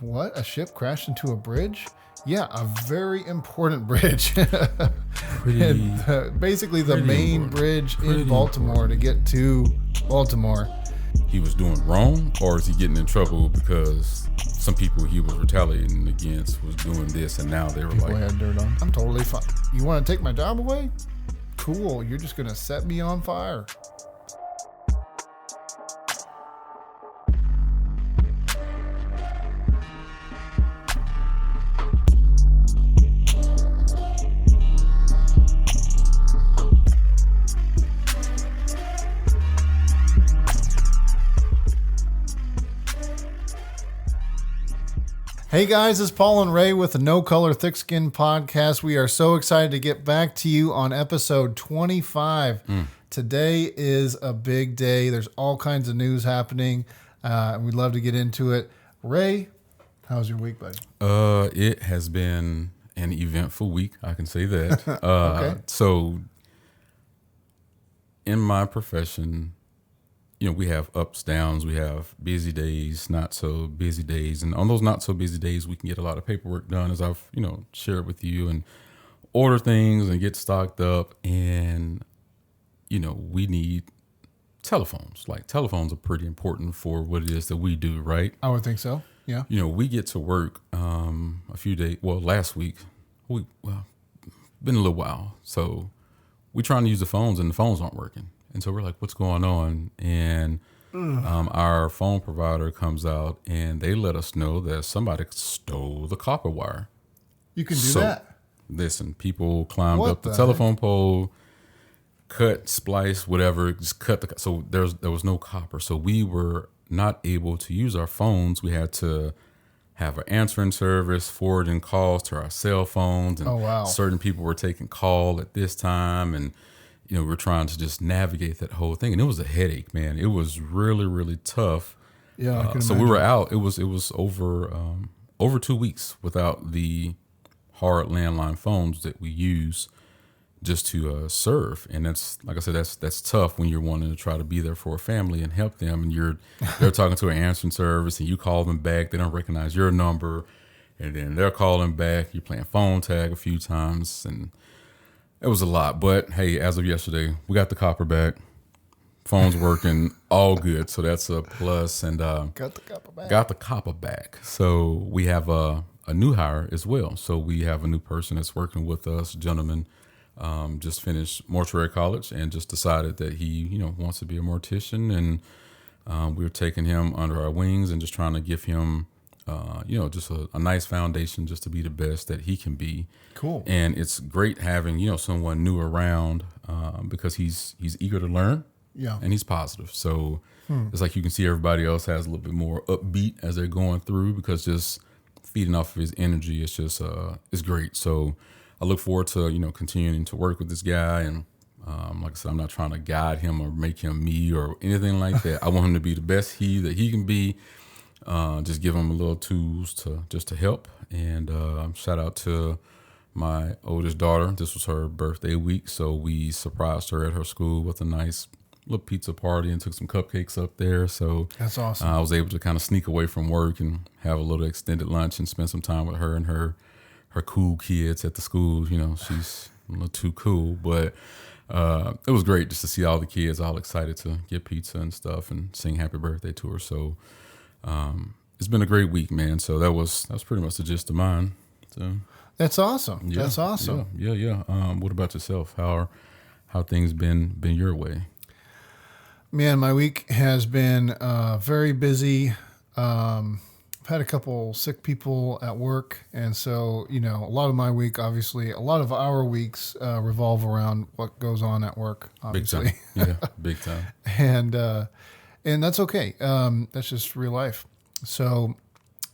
What? A ship crashed into a bridge? Yeah, a very important bridge. Basically the main bridge in Baltimore to get to Baltimore. He was doing wrong, or is he getting in trouble because some people he was retaliating against was doing this, and now they were People had dirt on. I'm totally fine. You want to take my job away? Cool. You're just going to set me on fire. Hey guys, it's Paul and Rey with the No Color Thick Skin podcast. We are so excited to get back to you on episode 25. Today is a big day. There's all kinds of news happening, and we'd love to get into it. Rey, how's your week, buddy? It has been an eventful week. I can say that. Okay. So, in my profession, you know, we have ups, downs, we have busy days, not so busy days. And on those not so busy days, we can get a lot of paperwork done, as I've, shared with you, and order things and get stocked up. And, we need telephones. Like, telephones are pretty important for what it is that we do, right? I would think so. Yeah. We get to work last week. Been a little while. So we're trying to use the phones and the phones aren't working. And so we're like, what's going on? And our phone provider comes out and they let us know that somebody stole the copper wire. You can do that? Listen, people climbed up the telephone pole, cut, splice, whatever, just cut so there was no copper. So we were not able to use our phones. We had to have an answering service, forwarding calls to our cell phones. And certain people were taking call at this time. And we're trying to just navigate that whole thing, and it was a headache, man. It was really, really tough. Yeah, I can so imagine. We were out. It was over 2 weeks without the hard landline phones that we use just to serve, and that's, like I said, that's tough when you're wanting to try to be there for a family and help them, and they're talking to an answering service, and you call them back, they don't recognize your number, and then they're calling back. You're playing phone tag a few times, and it was a lot, but hey, as of yesterday, we got the copper back. Phone's working, all good. So that's a plus. And got the copper back. So we have a new hire as well. So we have a new person that's working with us, gentleman. Just finished mortuary college and just decided that he, wants to be a mortician. And we're taking him under our wings and just trying to give him just a nice foundation just to be the best that he can be. Cool. And it's great having, someone new around because he's eager to learn. Yeah. And he's positive. So it's like you can see everybody else has a little bit more upbeat as they're going through, because just feeding off of his energy is just is great. So I look forward to, continuing to work with this guy. And like I said, I'm not trying to guide him or make him me or anything like that. I want him to be the best that he can be. Just give them a little tools to help. And shout out to my oldest daughter. This was her birthday week, so we surprised her at her school with a nice little pizza party and took some cupcakes up there. So that's awesome. I was able to kind of sneak away from work and have a little extended lunch and spend some time with her and her cool kids at the school. She's a little too cool, but it was great just to see all the kids all excited to get pizza and stuff and sing happy birthday to her. So it's been a great week, man. So that was pretty much the gist of mine. So that's awesome. Yeah, that's awesome. Yeah. What about yourself? How things been your way? Man, my week has been very busy. I've had a couple sick people at work, and so a lot of my week, obviously, a lot of our weeks revolve around what goes on at work. Obviously, big time. Yeah, big time. And that's okay. That's just real life. So,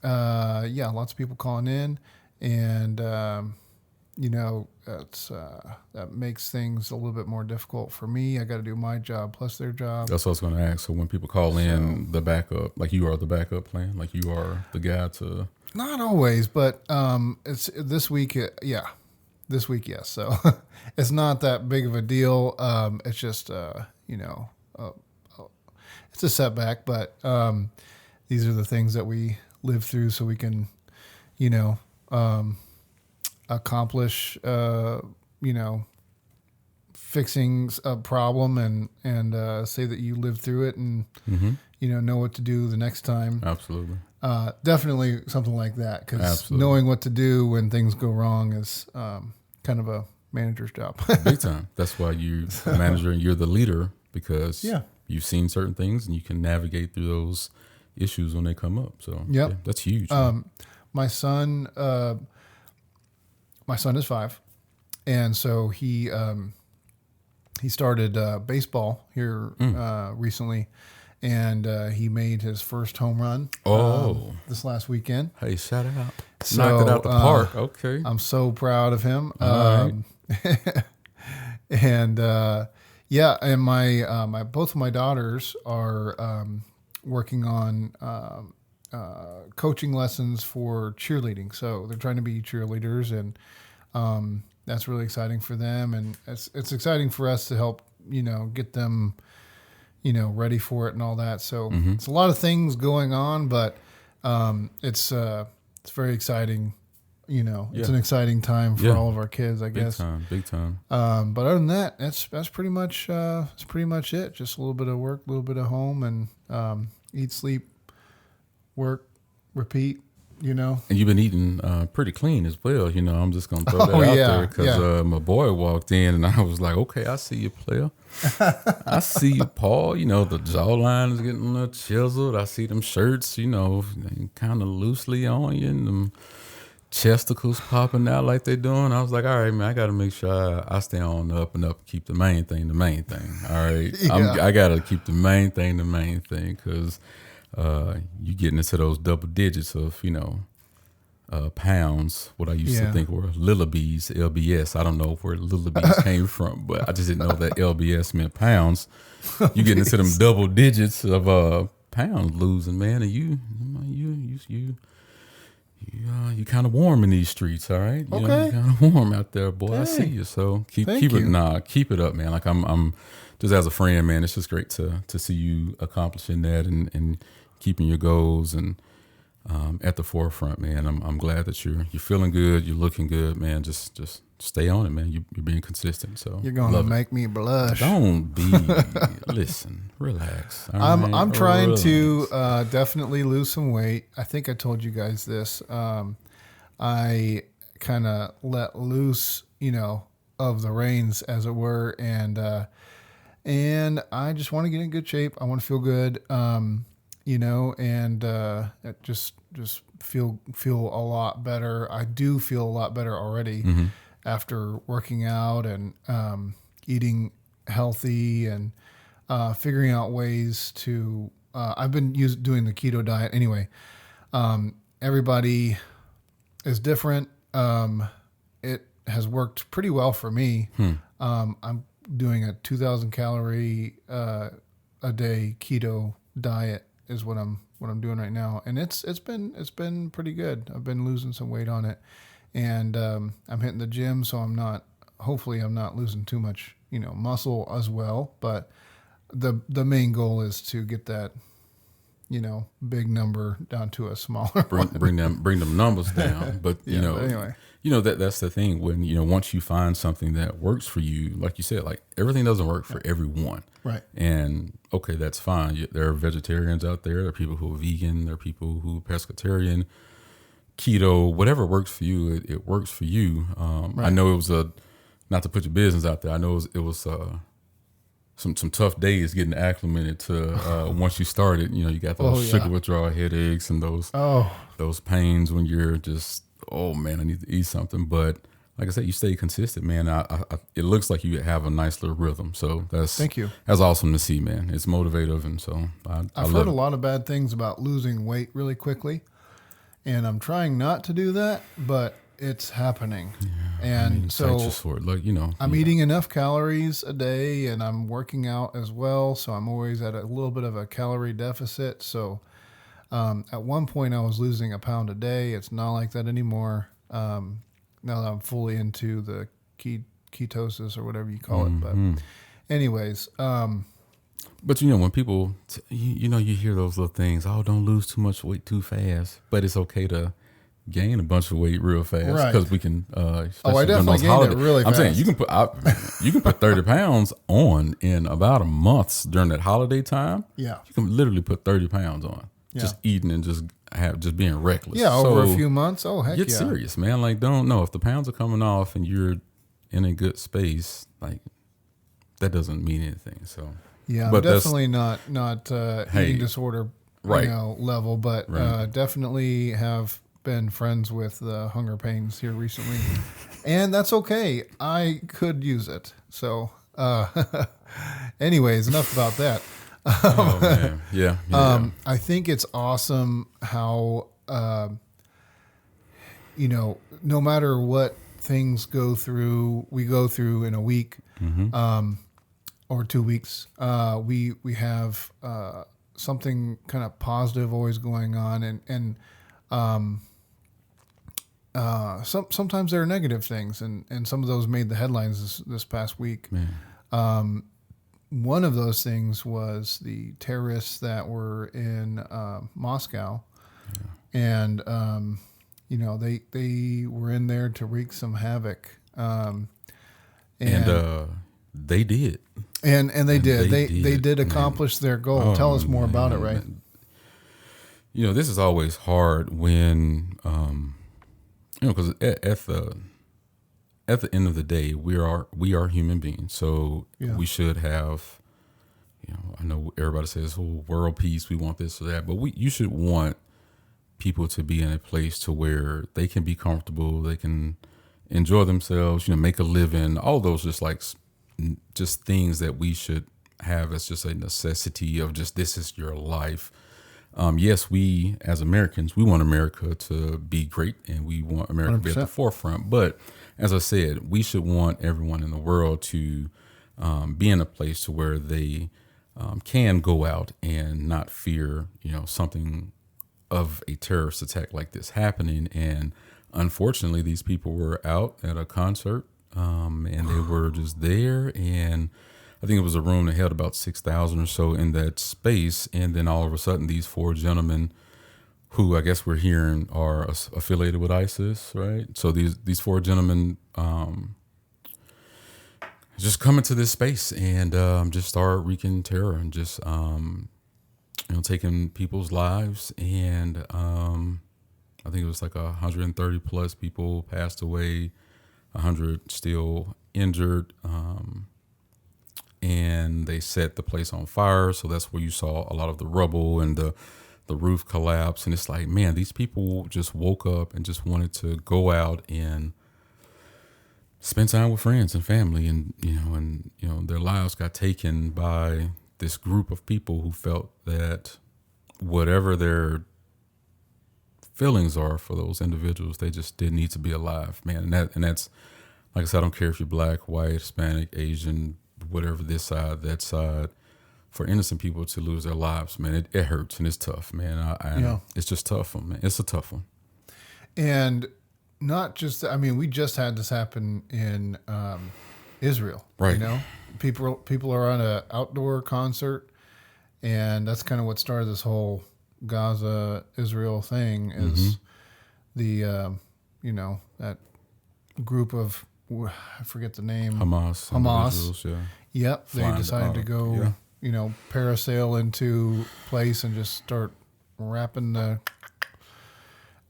lots of people calling in, and that makes things a little bit more difficult for me. I got to do my job plus their job. That's what I was going to ask. So when people call in, the backup, like you are the backup plan, like you are the guy to. Not always, but it's this week. This week, yes. So it's not that big of a deal. It's just it's a setback, but these are the things that we live through so we can, accomplish, fixing a problem and say that you lived through it and, know what to do the next time. Absolutely. Definitely something like that, because knowing what to do when things go wrong is kind of a manager's job. Big time. That's why you're the manager and you're the leader, because you've seen certain things and you can navigate through those issues when they come up. So that's huge. My son is 5, and so he started baseball here recently. And he made his first home run this last weekend. Hey, shout out. So, knocked it out the park. Okay. I'm so proud of him. Right. And and my both of my daughters are working on coaching lessons for cheerleading. So they're trying to be cheerleaders, and that's really exciting for them. And it's exciting for us to help, get them ready for it and all that. So it's a lot of things going on, but it's very exciting. It's an exciting time for all of our kids, I guess. Big time. But other than that, that's pretty much it. Just a little bit of work, a little bit of home, and eat, sleep, work, repeat. And you've been eating pretty clean as well. I'm just going to throw that out there, because my boy walked in and I was like, okay, I see you, player. I see you, Paul. The jawline is getting a little chiseled. I see them shirts, kind of loosely on you, and them chesticles popping out like they're doing. I was like, all right, man, I got to make sure I stay on the up and up, keep the main thing. All right. I got to keep the main thing, because you getting into those double digits of, pounds, what I used to think were Lillabees, LBS. I don't know where Lillabees came from, but I just didn't know that LBS meant pounds. You getting into them double digits of pounds losing, man, and you kind of warm in these streets, all right? You kind of warm out there, boy. Dang. I see you. So keep it up, man. Like I'm just as a friend, man. It's just great to see you accomplishing that and keeping your goals and at the forefront, man. I'm glad that you're feeling good, you're looking good, man. Just stay on it, man. You're being consistent. So you're gonna make me blush. Don't be. Listen, relax. I'm trying to definitely lose some weight. I think I told you guys this. I kind of let loose, of the reins, as it were, and I just want to get in good shape. I want to feel good. And just feel a lot better. I do feel a lot better already after working out and eating healthy and figuring out ways to. I've been doing the keto diet anyway. Everybody is different. It has worked pretty well for me. I'm doing a 2,000 calorie a day keto diet is what I'm doing right now, and it's been pretty good. I've been losing some weight on it, and I'm hitting the gym, so hopefully I'm not losing too much muscle as well. But the main goal is to get that big number down to a smaller bring them numbers down. But anyway. That's the thing, when once you find something that works for you, like you said, like everything doesn't work for everyone, right? And okay, that's fine. There are vegetarians out there are people who are vegan, there are people who are pescatarian, keto, whatever works for you, it works for you. Right. I know it was not to put your business out there, I know it was some tough days getting acclimated to once you started. You got those sugar withdrawal headaches and those pains when you're just, oh man, I need to eat something. But like I said, you stay consistent, man. It looks like you have a nice little rhythm. So thank you. That's awesome to see, man. It's motivative, and so I've heard a lot of bad things about losing weight really quickly, and I'm trying not to do that, but it's happening. Yeah, I'm eating enough calories a day, and I'm working out as well, so I'm always at a little bit of a calorie deficit. So at one point I was losing a pound a day. It's not like that anymore. Now that I'm fully into the ketosis or whatever you call it. But anyways, But when people, you hear those little things. Oh, don't lose too much weight too fast. But it's okay to gain a bunch of weight real fast because we can. I definitely gained it really fast. I'm saying you can put 30 pounds on in about a month during that holiday time. Yeah, you can literally put 30 pounds on just eating and just being reckless. Yeah, over a few months. Oh heck, get serious, man. Like, don't know if the pounds are coming off and you're in a good space. Like, that doesn't mean anything. So yeah, but definitely not eating disorder level, but definitely have been friends with hunger pains here recently, and that's okay. I could use it. So, anyways, enough about that. Oh man, yeah. I think it's awesome how no matter what things we go through in a week, or 2 weeks, we have something kind of positive always going on, and sometimes there are negative things, and some of those made the headlines this past week. One of those things was the terrorists that were in Moscow, and they were in there to wreak some havoc, and they did, and they did. They did accomplish their goal. Tell us more about it, Ray. This is always hard when because at the end of the day, we are human beings, so we should have, I know everybody says, "Oh, world peace, we want this or that," but you should want people to be in a place to where they can be comfortable, they can enjoy themselves, make a living, all those just things that we should have as just a necessity of just, this is your life. Yes, we as Americans, we want America to be great and we want America to be at the forefront. But as I said, we should want everyone in the world to be in a place to where they can go out and not fear, something of a terrorist attack like this happening. And unfortunately, these people were out at a concert and they were just there. And I think it was a room that held about 6,000 or so in that space. And then all of a sudden, these four gentlemen, who I guess we're hearing are affiliated with ISIS, right? So these four gentlemen just come into this space and just start wreaking terror and just taking people's lives. And I think it was like 130 plus people passed away, 100 still injured. And they set the place on fire. So that's where you saw a lot of the rubble and the roof collapse. And it's like, man, these people just woke up and just wanted to go out and spend time with friends and family. And, their lives got taken by this group of people who felt that whatever their feelings are for those individuals, they just didn't need to be alive, man. And that's, like I said, I don't care if you're black, white, Hispanic, Asian, whatever, this side, that side, for innocent people to lose their lives, man, it hurts and it's tough, man. It's just tough, man. It's a tough one. And not just, we just had this happen in Israel, right? People are on an outdoor concert, and that's kind of what started this whole Gaza Israel thing. Is the that group of, I forget the name, Hamas. Yeah. Yep. They decided to go, parasail into place and just start wrapping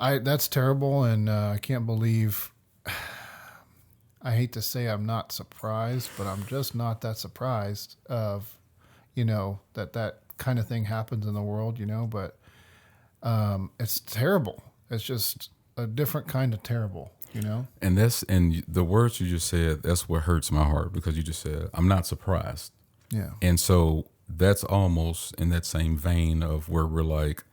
that's terrible. And I can't believe, I hate to say I'm not surprised, but I'm just not that surprised of, that kind of thing happens in the world, but it's terrible. It's just a different kind of terrible. And the words you just said, that's what hurts my heart, because you just said, I'm not surprised. Yeah. And so that's almost in that same vein of where we're like,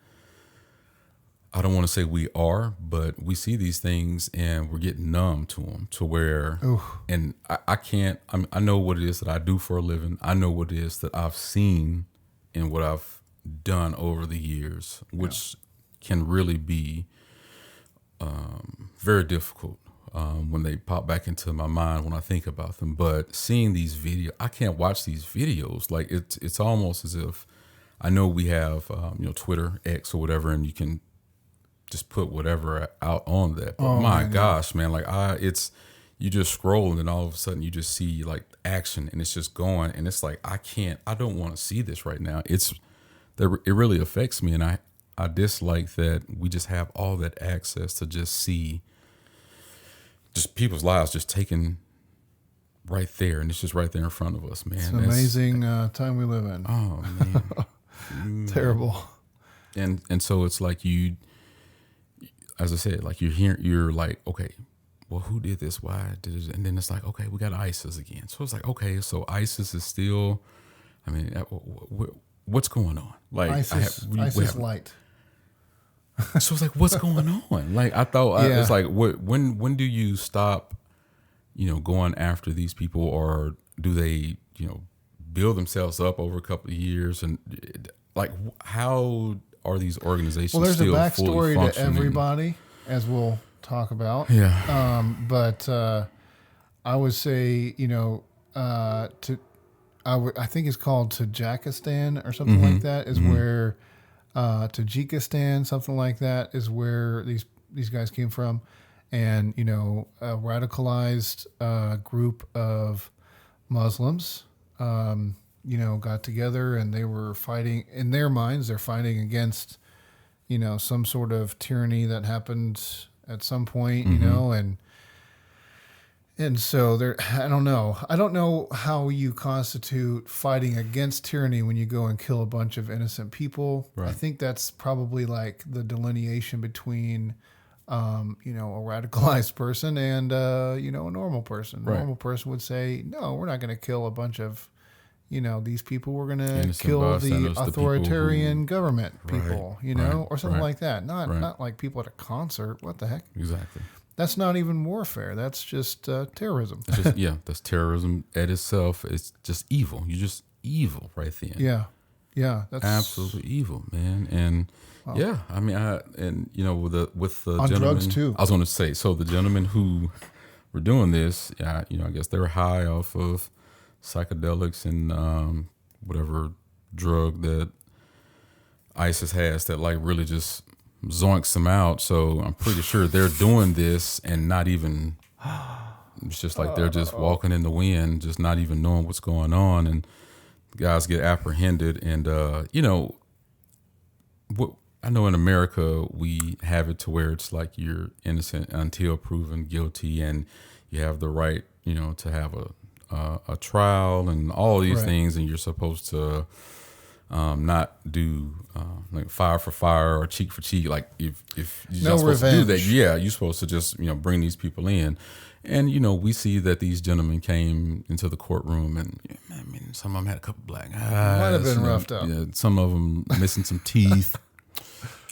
I don't want to say we are, but we see these things and we're getting numb to them to where, and I know what it is that I do for a living. I know what it is that I've seen and what I've done over the years, which can really be very difficult when they pop back into my mind when I think about them. But seeing these videos, I can't watch these videos. Like it's almost as if I know we have Twitter, X or whatever, and you can just put whatever out on that. But gosh, man, like you just scroll and then all of a sudden you just see like action and it's just going and it's like I don't want to see this right now. It really affects me, and I dislike that we just have all that access to just see just people's lives just taken right there, and it's just right there in front of us, man. It's an amazing time we live in. Oh man, terrible. And so it's like you, as I said, like you're like, okay, well, who did this? Why did it? And then it's like, okay, we got ISIS again. So it's like, okay, so ISIS is still. I mean, what's going on? Like ISIS light. So it's like, what's going on? Like I thought, it's like, when do you stop, going after these people, or do they, build themselves up over a couple of years, and like how are these organizations? Well, there's still a backstory to everybody, as we'll talk about. Yeah. But I would say, I think it's called Tajikistan or something like that is where. Tajikistan, something like that, is where these guys came from, and a radicalized group of Muslims, got together and they were fighting. In their minds, they're fighting against, some sort of tyranny that happened at some point, and so I don't know how you constitute fighting against tyranny when you go and kill a bunch of innocent people. Right. I think that's probably like the delineation between, a radicalized person and, a normal person. A normal person would say, no, we're not going to kill a bunch of, these people. We're going to kill the authoritarian government people, or something like that. Not like people at a concert. What the heck? Exactly. That's not even warfare. That's just terrorism. That's terrorism at itself. It's just evil. You're just evil right then. Yeah. That's absolutely evil, man. And I mean, with the on gentleman, drugs too. I was going to say, so the gentlemen who were doing this, I guess they were high off of psychedelics and whatever drug that ISIS has that like really just zoinks them out. So I'm pretty sure they're doing this and not even, it's just like they're just walking in the wind, just not even knowing what's going on. And guys get apprehended. And, I know in America, we have it to where it's like you're innocent until proven guilty, and you have the right, to have a trial and all these things. And you're supposed to, not do like fire for fire or cheek for cheek. Like if you're not supposed to do that, you're supposed to just bring these people in. And we see that these gentlemen came into the courtroom, and I mean, some of them had a couple black eyes. Might have been roughed up. Yeah, some of them missing some teeth.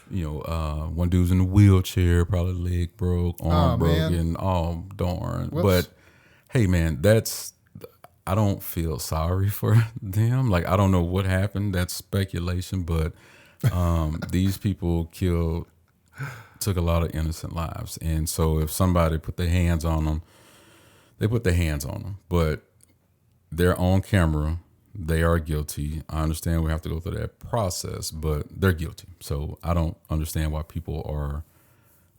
One dude's in a wheelchair, probably leg broke, arm broken. Oh darn! Whoops. But hey, man, I don't feel sorry for them. Like, I don't know what happened. That's speculation, but these people took a lot of innocent lives. And so if somebody put their hands on them, they put their hands on them. But they're on camera. They are guilty. I understand we have to go through that process, but they're guilty. So I don't understand why people are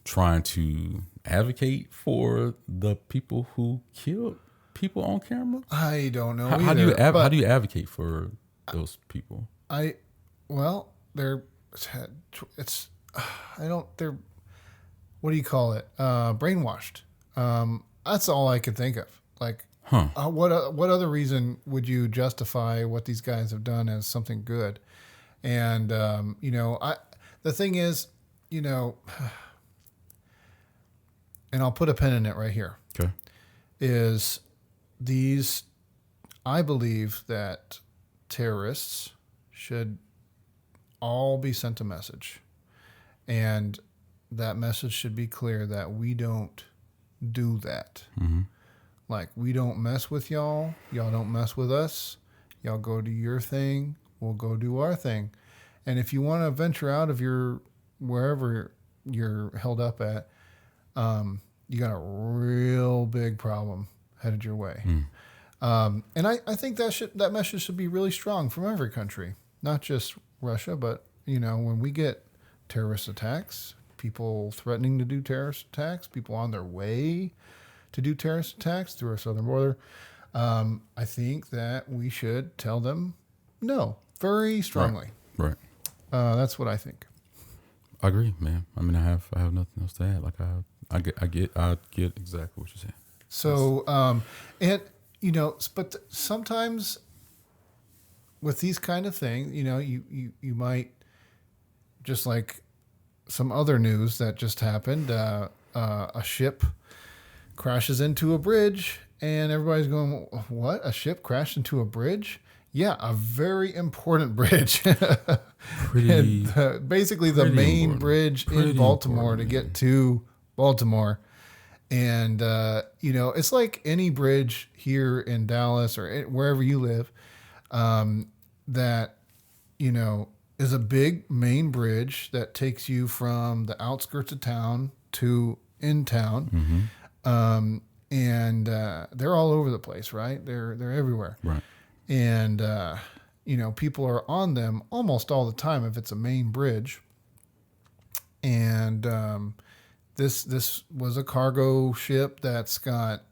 trying to advocate for the people who killed people on camera. I don't know. How do you advocate for those people? They're what do you call it? Brainwashed. That's all I could think of. Like, what other reason would you justify what these guys have done as something good? And the thing is, and I'll put a pin in it right here. Okay. Is I believe that terrorists should all be sent a message, and that message should be clear that we don't do that. Mm-hmm. Like, we don't mess with y'all. Y'all don't mess with us. Y'all go do your thing. We'll go do our thing. And if you want to venture out of wherever you're held up at, you got a real big problem headed your way. And I think that message should be really strong from every country, not just Russia, but when we get terrorist attacks, people threatening to do terrorist attacks, people on their way to do terrorist attacks through our southern border, I think that we should tell them no very strongly. Right. That's what I think. I agree, man. I mean, I have nothing else to add. Like I get exactly what you're saying. So, but sometimes with these kind of things, you might, just like some other news that just happened, a ship crashes into a bridge and everybody's going, what? A ship crashed into a bridge? Yeah, a very important bridge. Basically the main important. Bridge in Baltimore to get to Baltimore. And, it's like any bridge here in Dallas or wherever you live that, is a big main bridge that takes you from the outskirts of town to in town. And they're all over the place, right? They're everywhere. Right. And, people are on them almost all the time if it's a main bridge. And this was a cargo ship that's got,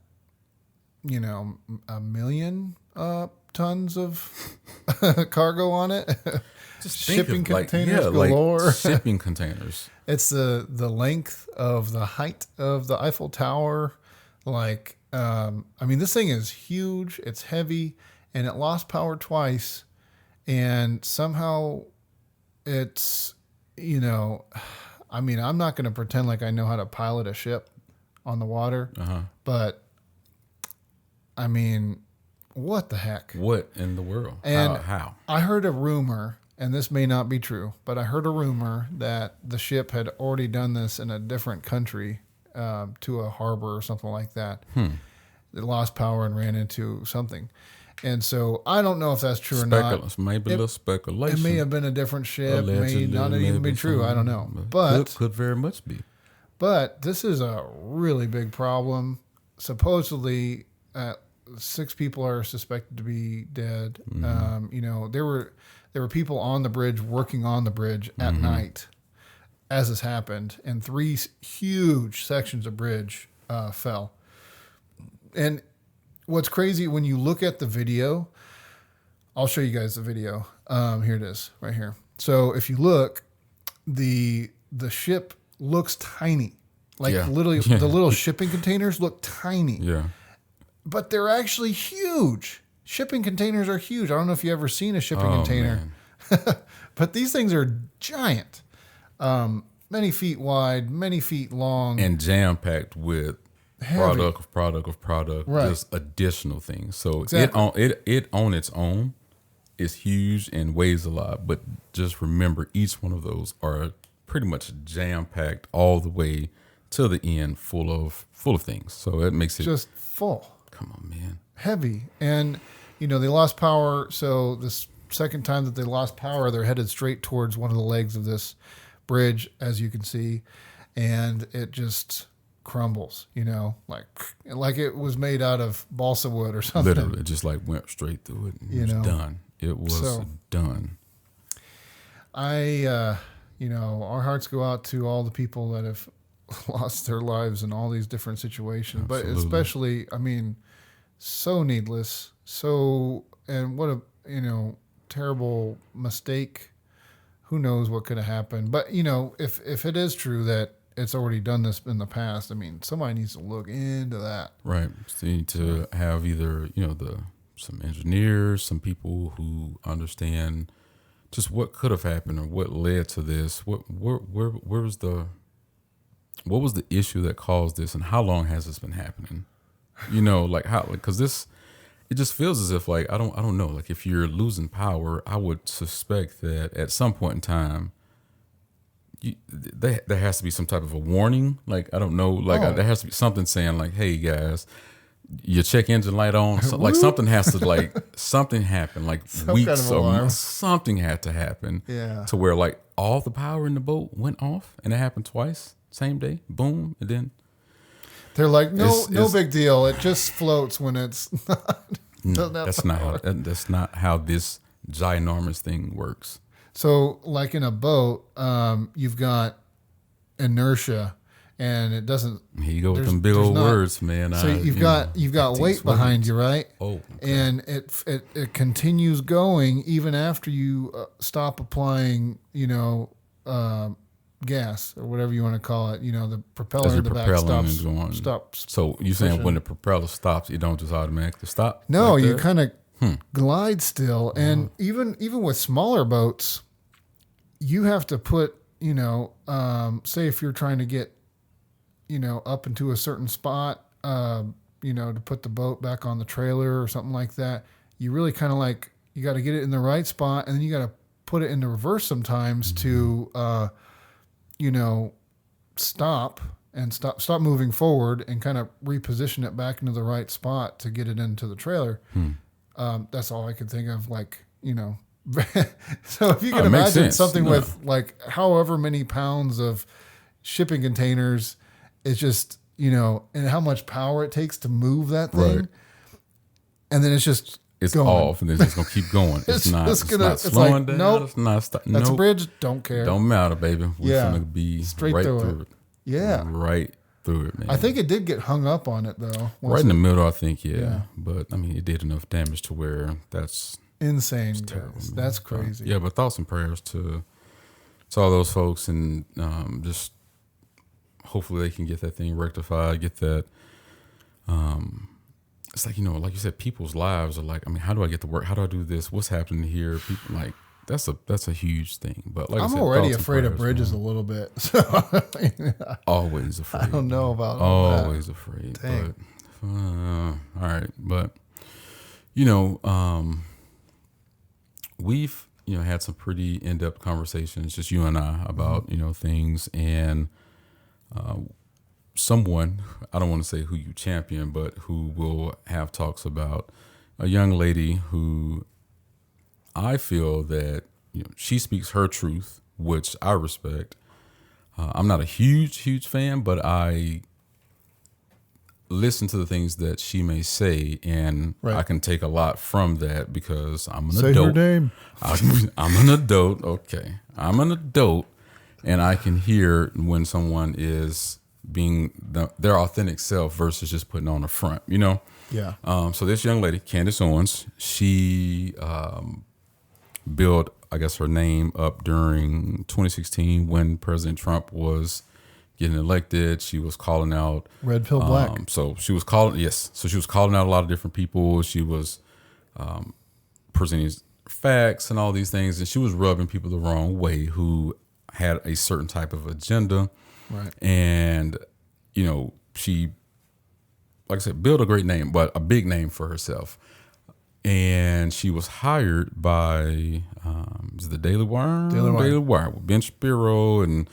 1 million tons of cargo on it. Just shipping containers galore. Like shipping containers. It's the length of the height of the Eiffel Tower. This thing is huge. It's heavy. And it lost power twice, and somehow it's, I'm not going to pretend like I know how to pilot a ship on the water, but what the heck? What in the world? And how? I heard a rumor, and this may not be true, but I heard a rumor that the ship had already done this in a different country, to a harbor or something like that. It lost power and ran into something. And so I don't know if that's true or not. Maybe a little speculation. It may have been a different ship. Allegedly, may not even be true. I don't know. But could very much be. But this is a really big problem. Supposedly, 6 people are suspected to be dead. There were people on the bridge working on the bridge at night as this happened, and 3 huge sections of bridge fell. And what's crazy, when you look at the video, I'll show you guys the video. Here it is, right here. So if you look, the ship looks tiny. Literally, the little shipping containers look tiny. Yeah. But they're actually huge. Shipping containers are huge. I don't know if you've ever seen a shipping container. But these things are giant. Many feet wide, many feet long. And jam-packed with heavy. product, right. Just additional things. So exactly. it on its own is huge and weighs a lot. But just remember, each one of those are pretty much jam-packed all the way to the end, full of things. So it makes it just full. Come on, man. Heavy. And, they lost power. So this second time that they lost power, they're headed straight towards one of the legs of this bridge, as you can see. And it just crumbles, like it was made out of balsa wood or something. Literally, it just went straight through it. And it was done. It was done. Our hearts go out to all the people that have lost their lives in all these different situations. Absolutely. But especially, so needless. And what a, terrible mistake. Who knows what could have happened. But, if it is true that it's already done this in the past, somebody needs to look into that. Right. So you need to have either, some engineers, some people who understand just what could have happened or what led to this. Where was what was the issue that caused this, and how long has this been happening? Because this, it just feels as if I don't know. If you're losing power, I would suspect that at some point in time, there has to be some type of a warning. I don't know. There has to be something saying hey guys, your check engine light on. Something has to something happened weeks or something had to happen. Yeah. To where all the power in the boat went off, and it happened twice, same day, boom, and then. They're like, no it's big deal. It just floats when it's not. that's not how this ginormous thing works. So, like in a boat, you've got inertia, and it doesn't. Here you go with them big old words, man. So you've got weight behind you, right? Oh, okay. And it continues going even after you stop applying, gas or whatever you want to call it. The propeller in the back stops. So you're saying when the propeller stops, you don't just automatically stop? No, like you kind of glide still. And even with smaller boats, you have to put, say if you're trying to get, up into a certain spot, to put the boat back on the trailer or something like that, you really kind of you got to get it in the right spot, and then you got to put it into reverse sometimes to, stop moving forward and kind of reposition it back into the right spot to get it into the trailer. That's all I could think of, so if you can imagine something with however many pounds of shipping containers, it's just, and how much power it takes to move that thing. Right. And then it's going off, and then it's going to keep going. It's not slowing down. Nope. It's not stopping. That's a bridge. Don't care. Don't matter, baby. We're going to be straight right through it. Yeah. Right through it, man. I think it did get hung up on it, though. Right in the middle, I think, yeah. But, it did enough damage to where that's insane. Terrible, that's crazy. Yeah, but thoughts and prayers to all those folks, and just hopefully they can get that thing rectified, get that. It's like you said, people's lives are how do I get to work? How do I do this? What's happening here? People that's a huge thing. But like I'm I said, already afraid of bridges a little bit. So always afraid. I don't know about always afraid. Dang. But all right, but we've had some pretty in-depth conversations, just you and I, about things, and someone, I don't want to say who you champion, but who will have talks about a young lady who I feel that she speaks her truth, which I respect. I'm not a huge fan, but I listen to the things that she may say, and I can take a lot from that because I'm an adult. Say her name. I'm an adult. Okay, I'm an adult, and I can hear when someone is being their authentic self versus just putting on a front. Yeah. So this young lady, Candice Owens, she built, I guess, her name up during 2016 when President Trump was getting elected. She was calling out red pill black. So she was calling out a lot of different people. She was presenting facts and all these things, and she was rubbing people the wrong way who had a certain type of agenda. Right. And she, like I said, built a great name, but a big name for herself. And she was hired by the Daily Wire with Ben Shapiro and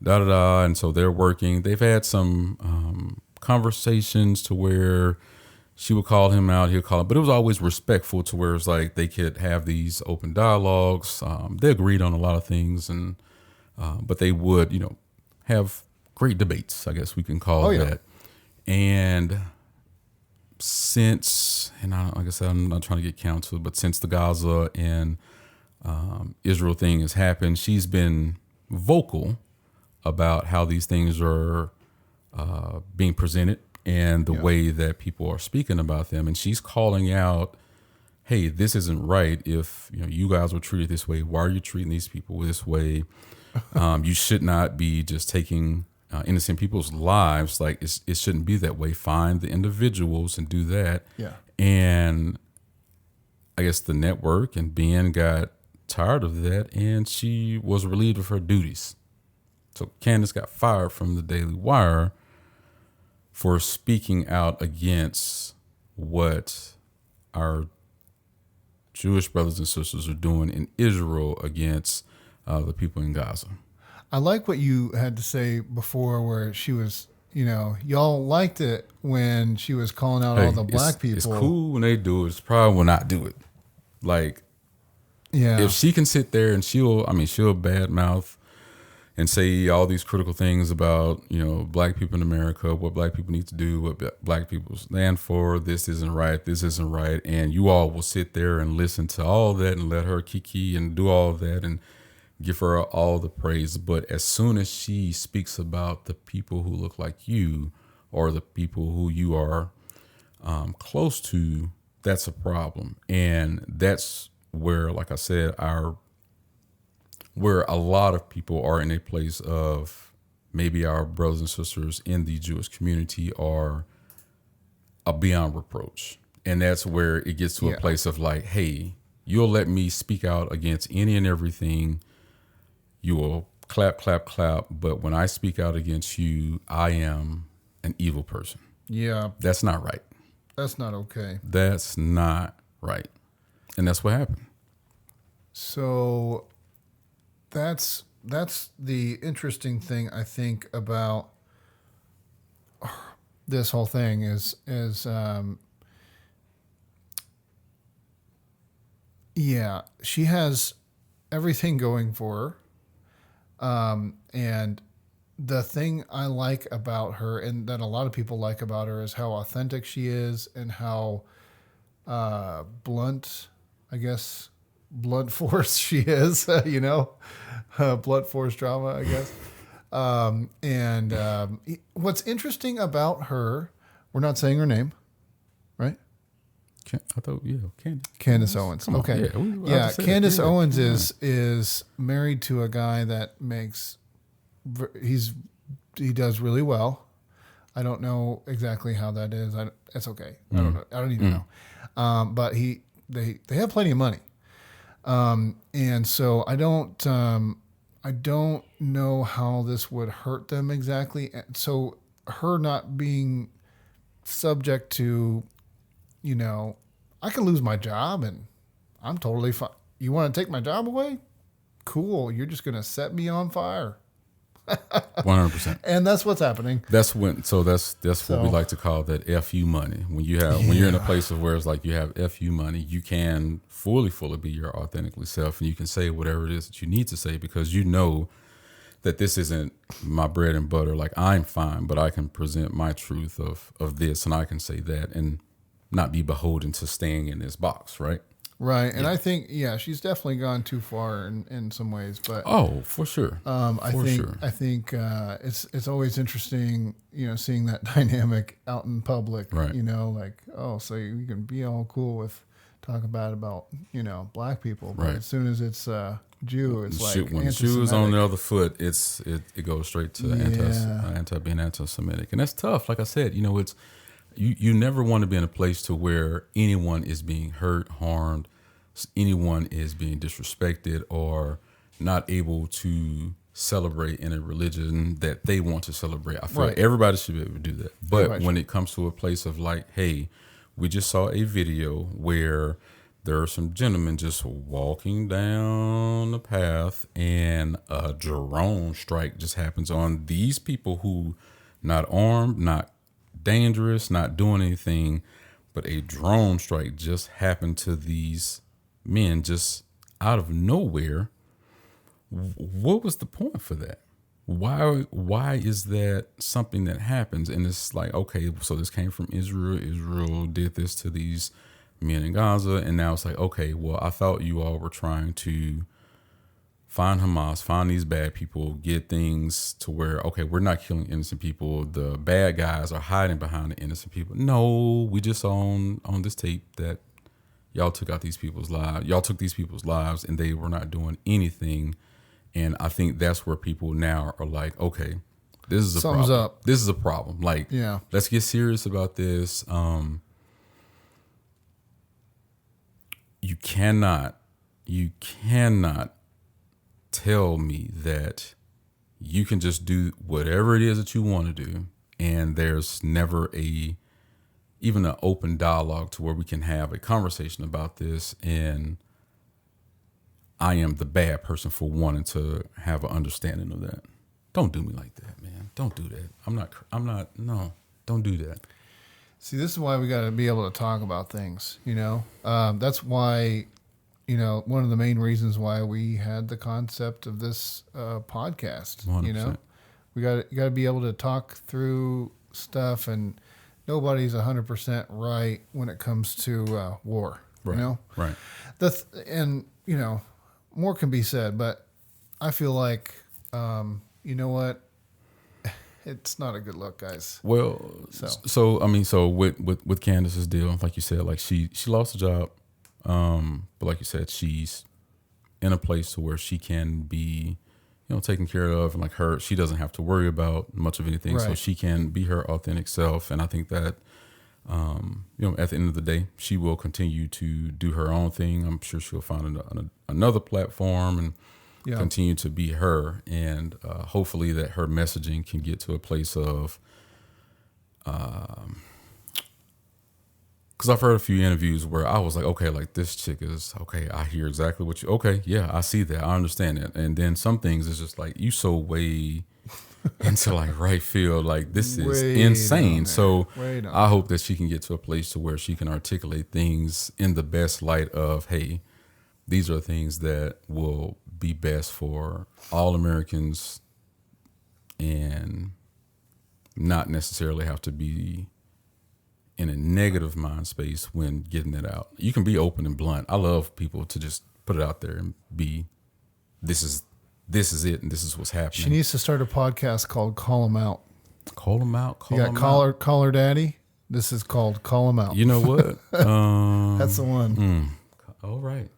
da-da-da. And so they're working. They've had some conversations to where she would call him out, he'll call him, but it was always respectful to where it's like they could have these open dialogues. They agreed on a lot of things, and but they would, have great debates, I guess we can call it that. And since, and like I said, I'm not trying to get counsel, but since the Gaza and Israel thing has happened, she's been vocal about how these things are being presented and the way that people are speaking about them. And she's calling out, hey, this isn't right. If you guys were treated this way, why are you treating these people this way? You should not be just taking innocent people's lives. Like it shouldn't be that way. Find the individuals and do that. Yeah. And I guess the network and Ben got tired of that, and she was relieved of her duties. So Candace got fired from the Daily Wire for speaking out against what our Jewish brothers and sisters are doing in Israel against the people in Gaza. I like what you had to say before, where she was, y'all liked it when she was calling out all the black people. It's cool when they do it. It's probably when I do it. Like, if she can sit there and she'll badmouth, and say all these critical things about, black people in America, what black people need to do, what black people stand for. This isn't right. This isn't right. And you all will sit there and listen to all that and let her kiki and do all that and give her all the praise. But as soon as she speaks about the people who look like you or the people who you are close to, that's a problem. And that's where, like I said, where a lot of people are in a place of maybe our brothers and sisters in the Jewish community are beyond reproach. And that's where it gets to a place of like, hey, you'll let me speak out against any and everything. You will clap, clap, clap. But when I speak out against you, I am an evil person. Yeah. That's not right. That's not okay. That's not right. And that's what happened. So that's the interesting thing, I think, about this whole thing is she has everything going for her. And the thing I like about her, and that a lot of people like about her, is how authentic she is and how blunt, I guess, blunt force she is, blunt force drama, I guess. What's interesting about her, we're not saying her name, right? I thought, Candice Owens. Okay. Candice Owens is married to a guy that he does really well. I don't know exactly how that is. It's okay. I don't know. I don't even know. But they have plenty of money. And so I don't know how this would hurt them exactly. So her not being subject to, I can lose my job and I'm totally fine. You want to take my job away? Cool. You're just going to set me on fire. 100%. And that's what's happening. That's what we like to call that FU money. When you're in a place of where it's like you have FU money, you can fully be your authentically self, and you can say whatever it is that you need to say because you know that this isn't my bread and butter. Like, I'm fine, but I can present my truth of this, and I can say that and not be beholden to staying in this box, right? Right. And I think, she's definitely gone too far in some ways, but for sure. I think it's always interesting, seeing that dynamic out in public, right. So you can be all cool with talking about, black people, but right. as soon as it's Jew, it's like when the shoe is on the other foot, it goes straight to being anti-Semitic. And that's tough. Like I said, it's, you never want to be in a place to where anyone is being hurt, harmed, anyone is being disrespected or not able to celebrate in a religion that they want to celebrate. I feel like everybody should be able to do that. But when it comes to a place of like, hey, we just saw a video where there are some gentlemen just walking down the path and a drone strike just happens on these people who not armed, not dangerous, not doing anything, but a drone strike just happened to these men just out of nowhere. What was the point for that? Why is that something that happens? And it's like, okay, so this came from Israel. Israel did this to these men in Gaza, and now it's like, okay, well, I thought you all were trying to find Hamas, find these bad people, get things to where, okay, we're not killing innocent people. The bad guys are hiding behind the innocent people. No, we just saw on this tape that y'all took these people's lives and they were not doing anything. And I think that's where people now are like, okay, this is a Something's problem. up. This is a problem. Like, let's get serious about this. You cannot tell me that you can just do whatever it is that you want to do, and there's never even an open dialogue to where we can have a conversation about this, and I am the bad person for wanting to have an understanding of that. Don't do me like that, man. Don't do that. No, don't do that. See, this is why we got to be able to talk about things, That's why one of the main reasons why we had the concept of this podcast. 100%. You got to be able to talk through stuff, and nobody's 100% right when it comes to war. Right. Right. And more can be said, but I feel like you know what? It's not a good look, guys. Well, so with Candace's deal, like you said, like she lost a job, but like you said, she's in a place to where she can be, taken care of, and like she doesn't have to worry about much of anything, right. So she can be her authentic self. And I think that, at the end of the day, she will continue to do her own thing. I'm sure she'll find another platform and continue to be her, and hopefully that her messaging can get to a place of, because I've heard a few interviews where I was like, okay, like this chick is okay. I hear exactly what okay, yeah, I see that, I understand it. And then some things is just like you so way into like right field, like this is insane. So I hope that she can get to a place to where she can articulate things in the best light of, hey, these are things that will be best for all Americans and not necessarily have to be in a negative mind space when getting it out. You can be open and blunt. I love people to just put it out there and be, this is it, and this is what's happening. She needs to start a podcast called Call 'Em Out. Call 'em out. You got Call Her Daddy. This is called Call 'Em Out. You know what? That's the one. All right.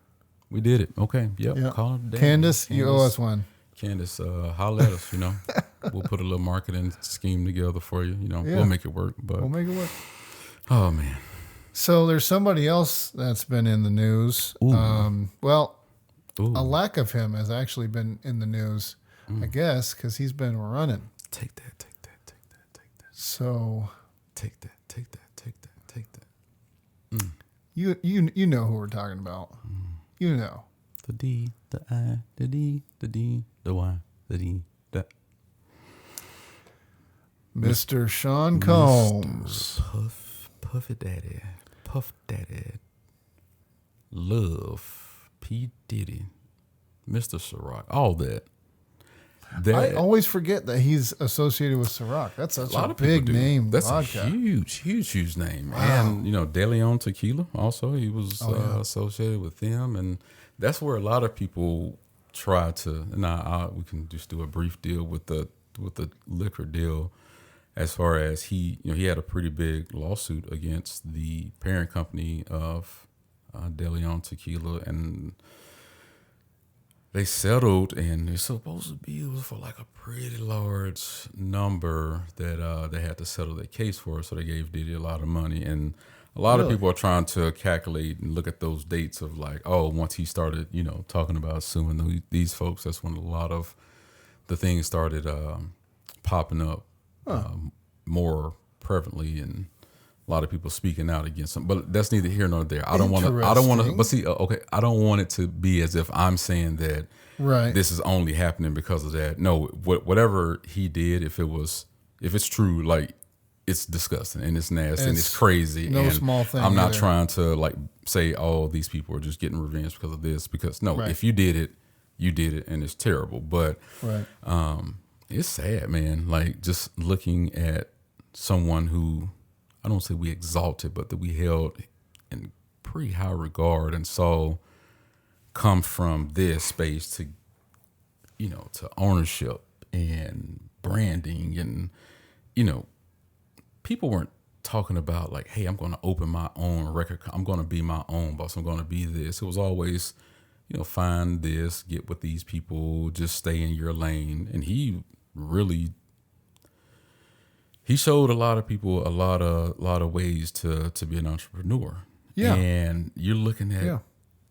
We did it. Okay. Yep. Call her Daddy. Candace, you owe us one. Candace, holler at us, We'll put a little marketing scheme together for you. We'll make it work. But we'll make it work. Oh, man. So there's somebody else that's been in the news. A lack of him has actually been in the news, I guess, because he's been running. Take that. So take that. You know who we're talking about. You know. The D, the I, the D, the D, the Y, the D, the. Mr. Sean Combs. Puffy Daddy. Love. P. Diddy. Mr. Ciroc. All that. I always forget that he's associated with Ciroc. That's such a big name. That's vodka. a huge name. Wow. And, De Leon Tequila also, he was associated with them. And that's where a lot of people try to, we can just do a brief deal with the liquor deal, as far as he had a pretty big lawsuit against the parent company of De Leon Tequila, and they settled, and it's supposed to be, it was for like a pretty large number that they had to settle their case for. So they gave Diddy a lot of money, and a lot of people are trying to calculate and look at those dates of like, once he started, talking about suing these folks, that's when a lot of the things started popping up more prevalently, and a lot of people speaking out against them. But that's neither here nor there. I don't want to. But see, I don't want it to be as if I'm saying that this is only happening because of that. No, whatever he did, if it's true, like, it's disgusting and it's nasty and it's crazy. No small thing. I'm not trying to like say, these people are just getting revenge because of this. Because if you did it, you did it, and it's terrible. But it's sad, man. Like, just looking at someone who, I don't say we exalted, but that we held in pretty high regard and saw come from this space to, to ownership and branding. And, people weren't talking about like, hey, I'm going to open my own record. I'm going to be my own boss. I'm going to be this. It was always, find this, get with these people, just stay in your lane. And he showed a lot of people a lot of ways to be an entrepreneur. Yeah. And you're looking at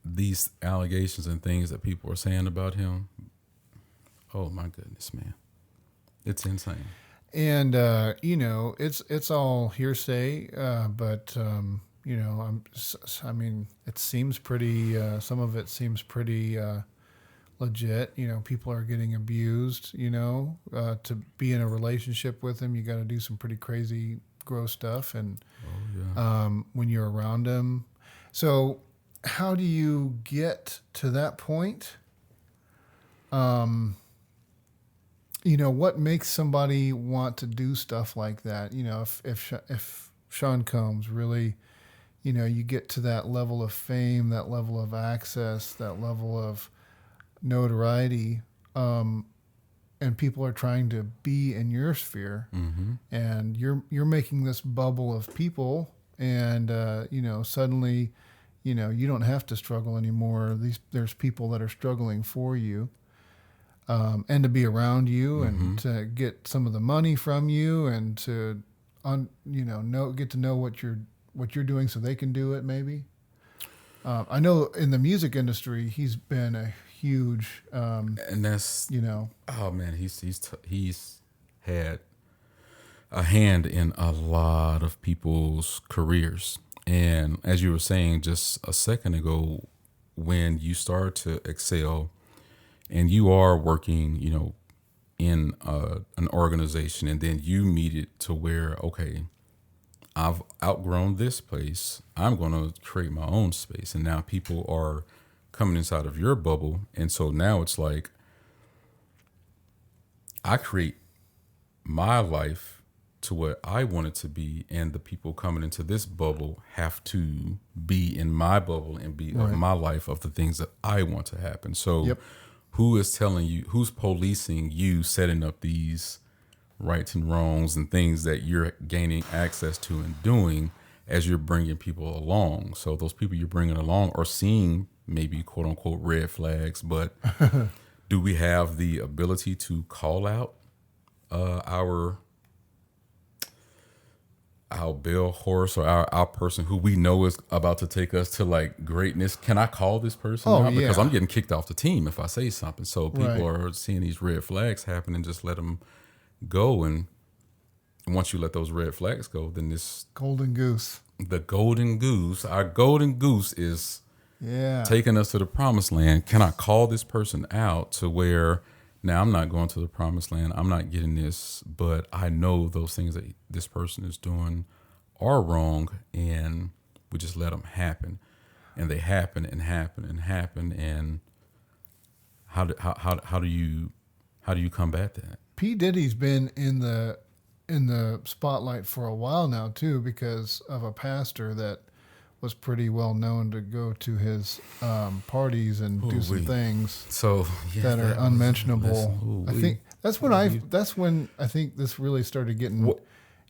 these allegations and things that people are saying about him. Oh my goodness, man. It's insane. And it's all hearsay, but it seems pretty some of it seems pretty legit. People are getting abused, to be in a relationship with him, you got to do some pretty crazy, gross stuff. And when you're around him. So how do you get to that point? What makes somebody want to do stuff like that? If Sean Combs really, you get to that level of fame, that level of access, that level of notoriety, and people are trying to be in your sphere, and you're making this bubble of people, and suddenly, you don't have to struggle anymore. There's people that are struggling for you. And to be around you and to get some of the money from you and to, get to know what you're doing so they can do it maybe. I know in the music industry, he's been a huge, and that's, oh man, he's had a hand in a lot of people's careers. And as you were saying just a second ago, when you start to excel and you are working, in an organization, and then you meet it to where, okay, I've outgrown this place. I'm going to create my own space. And now people are coming inside of your bubble. And so now it's like, I create my life to what I want it to be. And the people coming into this bubble have to be in my bubble and be of my life, of the things that I want to happen. So who is telling you, who's policing you setting up these rights and wrongs and things that you're gaining access to and doing as you're bringing people along? So those people you're bringing along are seeing maybe quote unquote red flags, but do we have the ability to call out our bell horse or our person who we know is about to take us to like greatness? Can I call this person out? Because I'm getting kicked off the team if I say something. So people are seeing these red flags happen and just let them go. And once you let those red flags go, then this golden goose, our golden goose is taking us to the promised land. Can I call this person out to where now I'm not going to the promised land, I'm not getting this, but I know those things that this person is doing are wrong, and we just let them happen, and they happen and happen and happen. And how do you combat that? P. Diddy's been in the spotlight for a while now too, because of a pastor that was pretty well known to go to his parties and do some things that are unmentionable. I think that's when I think this really started getting,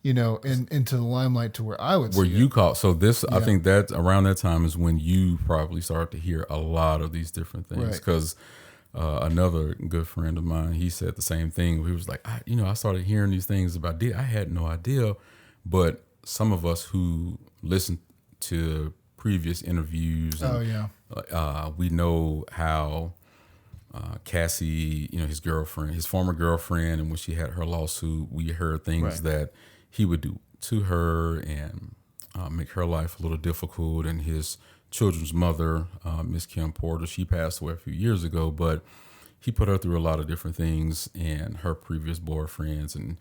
into the limelight to where I would. Where you caught? So this, I think that around that time is when you probably started to hear a lot of these different things. Because another good friend of mine, he said the same thing. He was like, I started hearing these things about Diddy. I had no idea, but some of us who listened to previous interviews, and, we know how Cassie, his girlfriend, his former girlfriend, and when she had her lawsuit, we heard things that he would do to her and make her life a little difficult. And his children's mother, Miss Kim Porter, she passed away a few years ago, but he put her through a lot of different things, and her previous boyfriends, and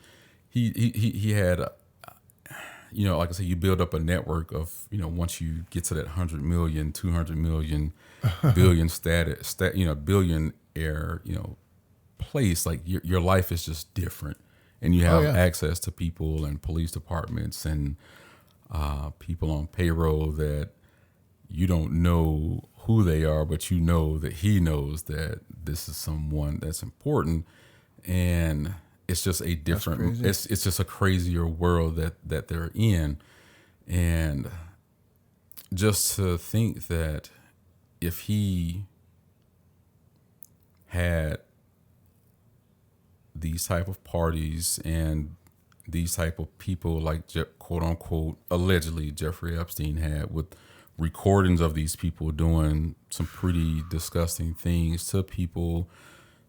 he had. Like I said, you build up a network of, once you get to that 100 million, 200 million, billion billionaire, place, like your life is just different. And you have access to people and police departments and people on payroll that you don't know who they are, but you know that he knows that this is someone that's important. And it's just a different, it's just a crazier world that they're in. And just to think that if he had these type of parties and these type of people like quote unquote, allegedly Jeffrey Epstein had, with recordings of these people doing some pretty disgusting things to people,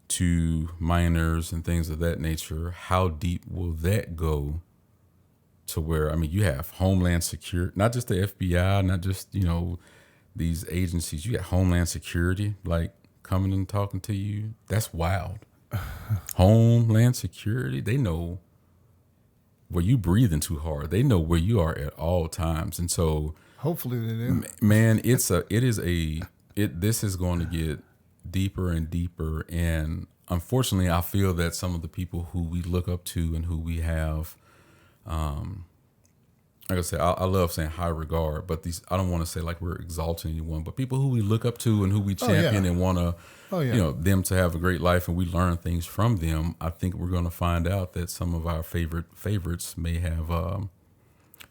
to minors and things of that nature, how deep will that go to where, you have Homeland Security, not just the FBI, not just, these agencies, you got Homeland Security, like coming and talking to you. That's wild. Homeland Security, they know where you breathing too hard. They know where you are at all times. And so Hopefully they do. Man, this is going to get deeper and deeper. And unfortunately, I feel that some of the people who we look up to and who we have, like I said, I love saying high regard, but I don't want to say like we're exalting anyone, but people who we look up to and who we champion and want to, them to have a great life and we learn things from them. I think we're going to find out that some of our favorites may have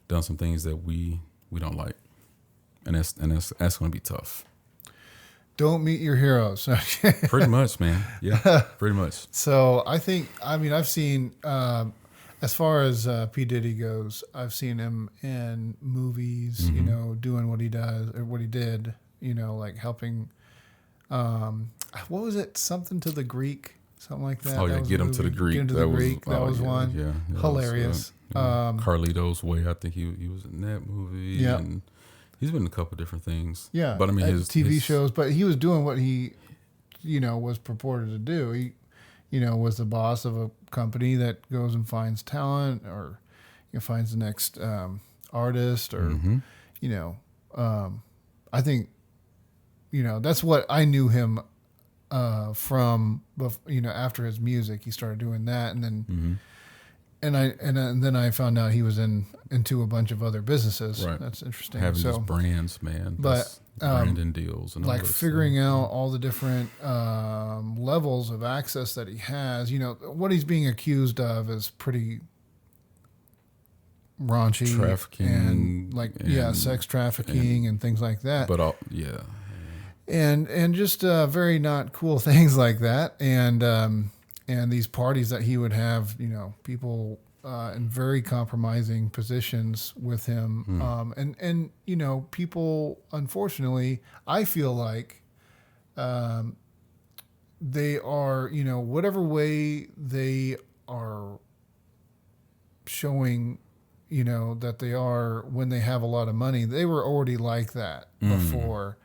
done some things that we don't like. And that's going to be tough. Don't meet your heroes. Pretty much, man. Yeah, pretty much. So I've seen, as far as P. Diddy goes, I've seen him in movies, doing what he does or what he did, like helping, what was it? Something to the Greek, something like that. Oh yeah, Get Him to the Greek. Get Him to the Greek. That was one. Yeah. Hilarious. Carlito's Way. I think he was in that movie. Yeah. And he's been in a couple different things. Yeah. But I mean, his TV shows, but he was doing what he, was purported to do. He, was the boss of a company that goes and finds talent or finds the next artist or, I think, that's what I knew him from, after his music. He started doing that. And then, and then I found out he was into a bunch of other businesses. Right. That's interesting. Having these brands, man. But branding deals and all like figuring out all the different levels of access that he has. What he's being accused of is pretty raunchy, trafficking, and sex trafficking and things like that. But and just very not cool things like that. And these parties that he would have, people in very compromising positions with him. And people, unfortunately, I feel like they are, whatever way they are showing, that they are when they have a lot of money, they were already like that before.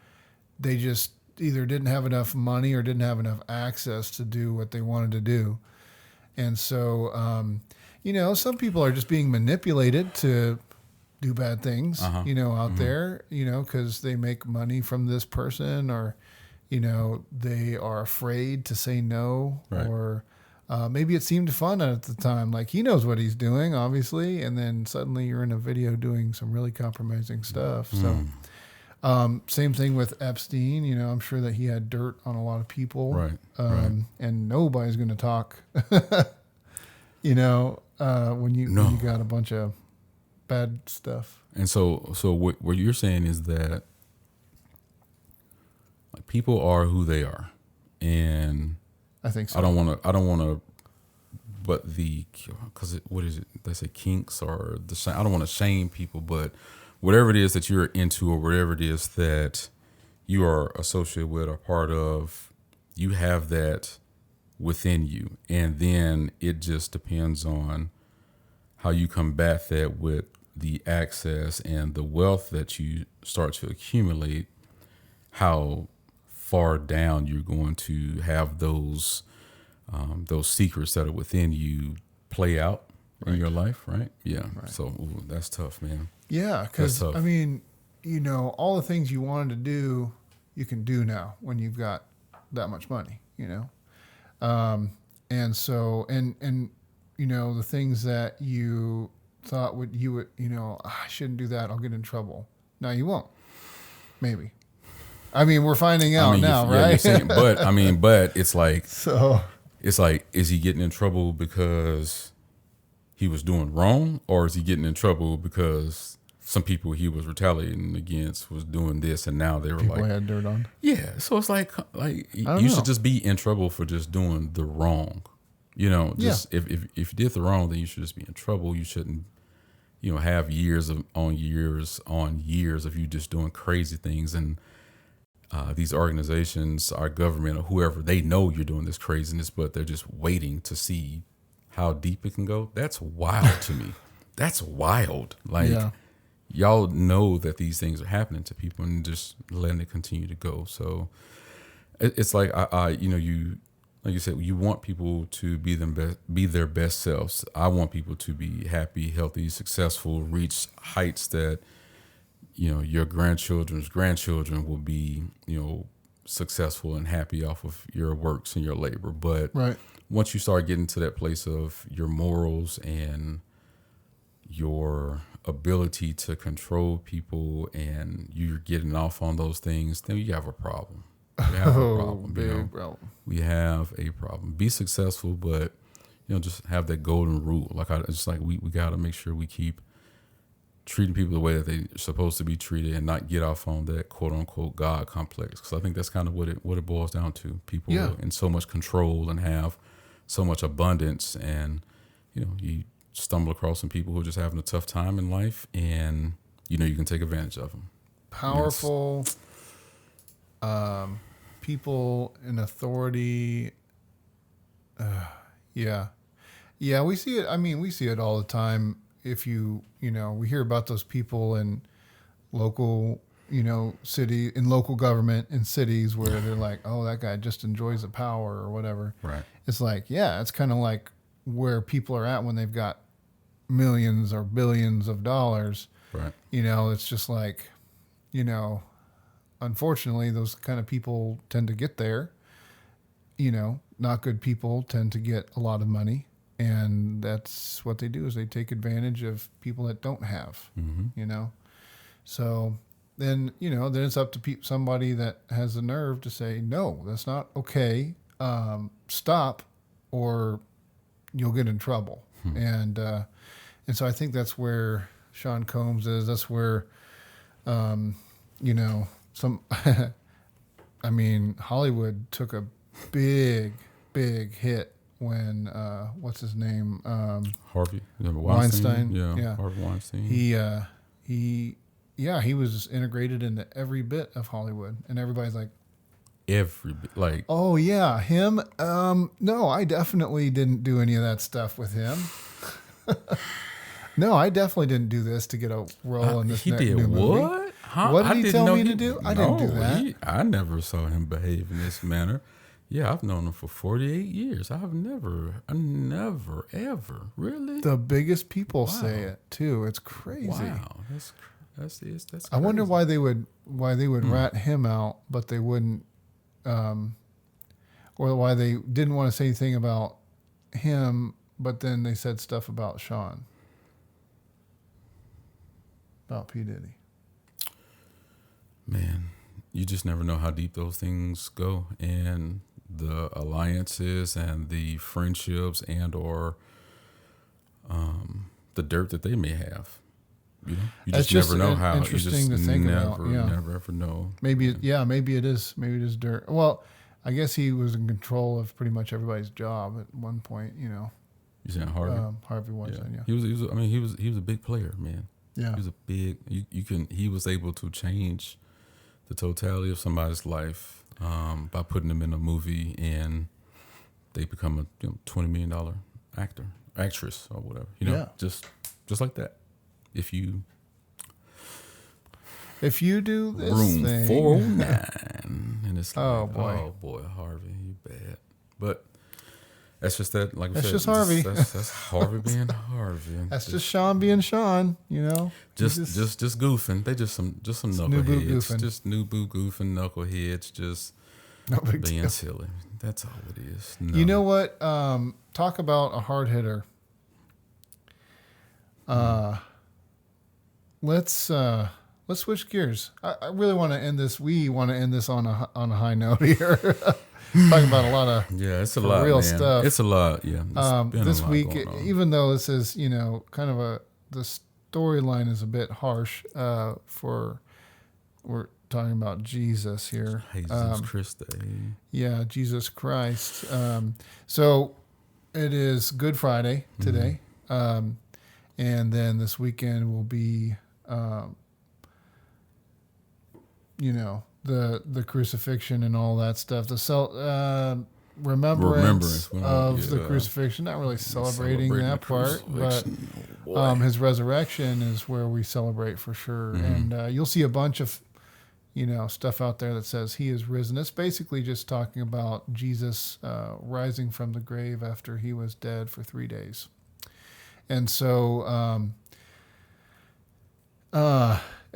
They just either didn't have enough money or didn't have enough access to do what they wanted to do. And so, some people are just being manipulated to do bad things, out there, because they make money from this person or, they are afraid to say no, right. Or maybe it seemed fun at the time. Like he knows what he's doing, obviously. And then suddenly you're in a video doing some really compromising stuff. So, same thing with Epstein. I'm sure that he had dirt on a lot of people, right? And nobody's going to talk. When you got a bunch of bad stuff. And so what you're saying is that like people are who they are, and I think so. I don't want to. But what is it? They say kinks or I don't want to shame people, but whatever it is that you're into or whatever it is that you are associated with or part of, you have that within you. And then it just depends on how you combat that with the access and the wealth that you start to accumulate, how far down you're going to have those secrets that are within you play out in your life, right? Yeah. Right. So that's tough, man. Yeah, because I mean, all the things you wanted to do, you can do now when you've got that much money, and so the things that you thought I shouldn't do that, I'll get in trouble. Now you won't, maybe. I mean, we're finding out now, right? You're saying, but it's like is he getting in trouble because he was doing wrong, or is he getting in trouble because some people he was retaliating against was doing this, and now they were people had dirt on? Yeah, so it's like you should just be in trouble for just doing the wrong. If you did the wrong, then you should just be in trouble. You shouldn't, have years on years of you just doing crazy things. And these organizations, our government, or whoever, they know you're doing this craziness, but they're just waiting to see how deep it can go. That's wild to me. That's wild. Y'all know that these things are happening to people and just letting it continue to go. So it's like, you, like you said, you want people to be their best selves. I want people to be happy, healthy, successful, reach heights that, your grandchildren's grandchildren will be, successful and happy off of your works and your labor. But Right. once you start getting to that place of your morals and your ability to control people and you're getting off on those things, then you have a problem. We have a problem. Big problem. We have a problem. Be successful, but just have that golden rule. We got to make sure we keep treating people the way that they're supposed to be treated and not get off on that quote unquote God complex. Because I think that's kind of what it boils down to. People in so much control and have so much abundance, and you stumble across some people who are just having a tough time in life, and you can take advantage of them. Powerful people in authority. Yeah, we see it. I mean, we see it all the time. If we hear about those people in local, local government in cities where they're like, oh, that guy just enjoys the power or whatever. Right. It's like, it's kind of like where people are at when they've got millions or billions of dollars. Right. It's just like, unfortunately, those kind of people tend to get there. Not good people tend to get a lot of money. And that's what they do, is they take advantage of people that don't have, So then, then it's up to somebody that has the nerve to say, no, that's not okay. Stop, or you'll get in trouble. And so I think that's where Sean Combs is. That's where, Hollywood took a big hit when what's his name, Harvey Weinstein. Yeah, Harvey Weinstein. He was integrated into every bit of Hollywood, and everybody's like, oh yeah, him. No, I definitely didn't do any of that stuff with him. No, I definitely didn't do this to get a role in this he did new movie. What? Huh? What did he tell me to do? I didn't do that. I never saw him behave in this manner. Yeah, I've known him for 48 years. I never, ever, really. The biggest people say it too. It's crazy. Wow, that's crazy. I wonder why they would rat him out, but they wouldn't, or why they didn't want to say anything about him, but then they said stuff about Sean, about P. Diddy. Man, you just never know how deep those things go, and the alliances and the friendships and or the dirt that they may have. You just never know how. Interesting to think about. Yeah. Never ever know. Maybe it is dirt. Well, I guess he was in control of pretty much everybody's job at one point. You saying Harvey? Harvey Weinstein. Yeah. He was a big player, man. Yeah. He was a big. He was able to change the totality of somebody's life by putting them in a movie, and they become a $20 million actress or whatever. Just like that. If you do this room thing. 409, and it's like, oh boy, Harvey, you bad. But that's just that. Like that's just Harvey. That's Harvey being Harvey. That's just Sean being Sean. Just goofing. They just some knuckleheads. Just new boo goofing knuckleheads. Just being silly. That's all it is. No. You know what? Talk about a hard hitter. Let's switch gears. I really want to end this. We want to end this on a high note here. Talking about a lot of it's a lot real man. Stuff. It's a lot. Yeah. This week, even though this is kind of the storyline is a bit harsh. We're talking about Jesus here. Jesus Christ. Yeah, Jesus Christ. So it is Good Friday today, and then this weekend will be, the crucifixion and all that stuff. The remembrance of the crucifixion. Not really celebrating that part, but his resurrection is where we celebrate for sure. Mm-hmm. And you'll see a bunch of stuff out there that says he is risen. It's basically just talking about Jesus rising from the grave after he was dead for 3 days. And so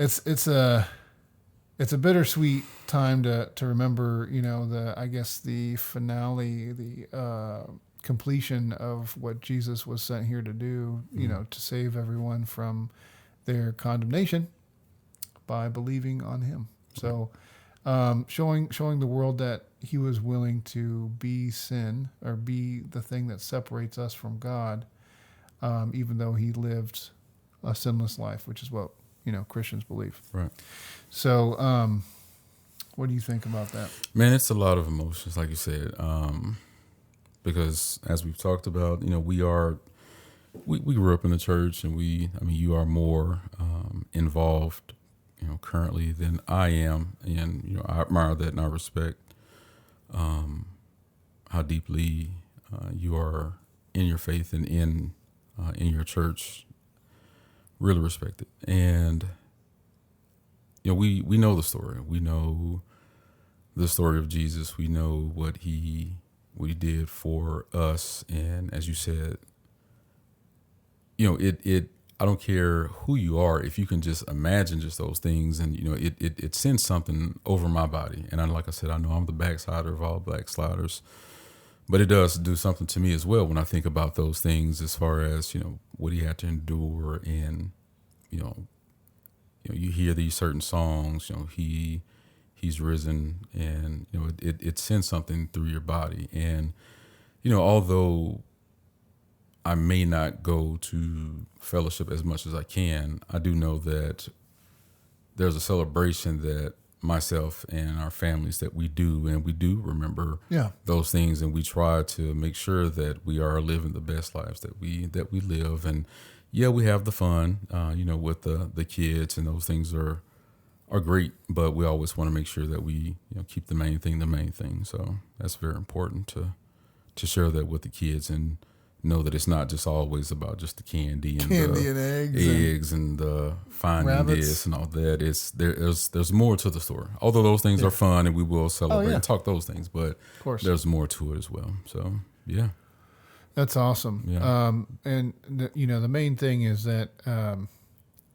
it's a bittersweet time to remember, the finale, the completion of what Jesus was sent here to do, to save everyone from their condemnation by believing on him. So showing the world that he was willing to be sin, or be the thing that separates us from God, even though he lived a sinless life, which is what Christians believe. Right. So what do you think about that? Man, it's a lot of emotions, like you said, because as we've talked about, we grew up in the church, and you are more involved currently than I am, and I admire that, and I respect how deeply you are in your faith and in your church. Really respect it. And we know the story. We know the story of Jesus. We know what he did for us. And as you said, I don't care who you are, if you can just imagine just those things, and it sends something over my body. And like I said, I know I'm the backslider of all backsliders, but it does do something to me as well when I think about those things, as far as what he had to endure. And you hear these certain songs, he's risen, and it sends something through your body. And although I may not go to fellowship as much as I can, I do know that there's a celebration that myself and our families that we do, and we do remember those things, and we try to make sure that we are living the best lives that we live. And we have the fun, with the kids, and those things are great, but we always want to make sure that we keep the main thing. So that's very important to share that with the kids, and know that it's not just always about just the candy and eggs and the finding this and all that. There's more to the story. Although those things are fun, and we will celebrate and talk those things, but there's more to it as well. So that's awesome. Yeah. And the main thing is that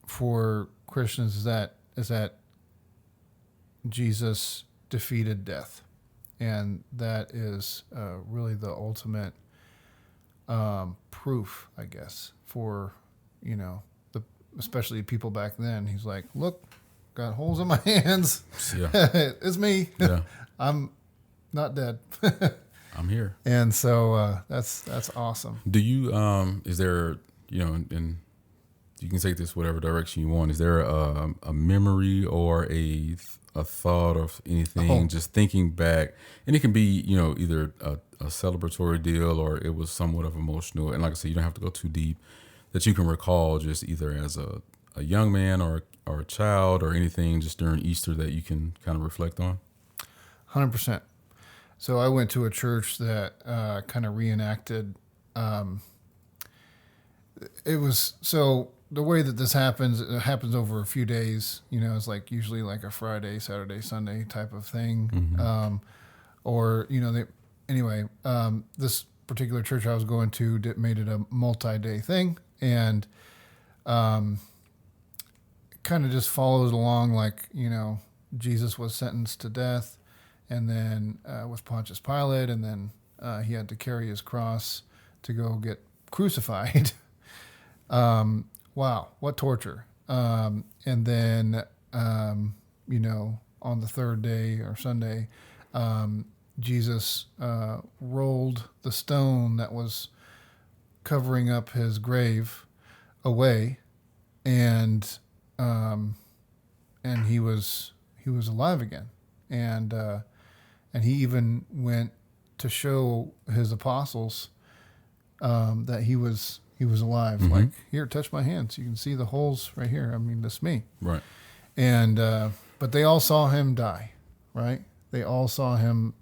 for Christians is that Jesus defeated death, and that is really the ultimate proof, I guess, for especially people back then. He's like, look, got holes in my hands. Yeah. It's me. Yeah. I'm not dead. I'm here. And so that's awesome. Do you is there and you can take this whatever direction you want, is there a memory or a thought of anything, just thinking back, and it can be either a celebratory deal, or it was somewhat of emotional, and like I said, you don't have to go too deep, that you can recall just either as a young man or a child, or anything just during Easter that you can kind of reflect on? 100%. So I went to a church that kind of reenacted. It was so the way that this happens. It happens over a few days. It's like usually like a Friday, Saturday, Sunday type of thing. Mm-hmm. Or this particular church I was going to made it a multi-day thing, and kind of just follows along like Jesus was sentenced to death, and then with Pontius Pilate, and then he had to carry his cross to go get crucified. Wow, what torture. And then, on the third day or Sunday, Jesus rolled the stone that was covering up his grave away, and he was alive again. And he even went to show his apostles that he was alive. Mm-hmm. Like, here, touch my hands. You can see the holes right here. I mean, that's me. Right. And but they all saw him die, right? They all saw him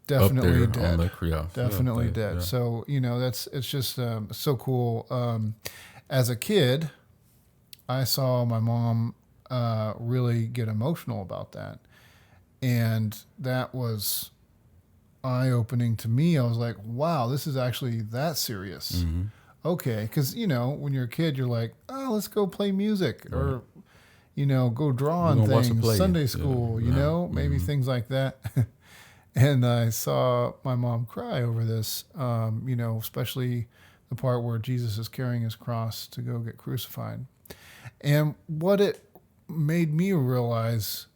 definitely dead. Definitely dead. Yeah. So it's just so cool. As a kid, I saw my mom really get emotional about that, and that was eye-opening to me. I was like, wow, this is actually that serious. Mm-hmm. okay, because when you're a kid, you're like, oh, let's go play music or go draw on gonna watch a things, play. Sunday school, maybe things like that. And I saw my mom cry over this, especially the part where Jesus is carrying his cross to go get crucified. And what it made me realize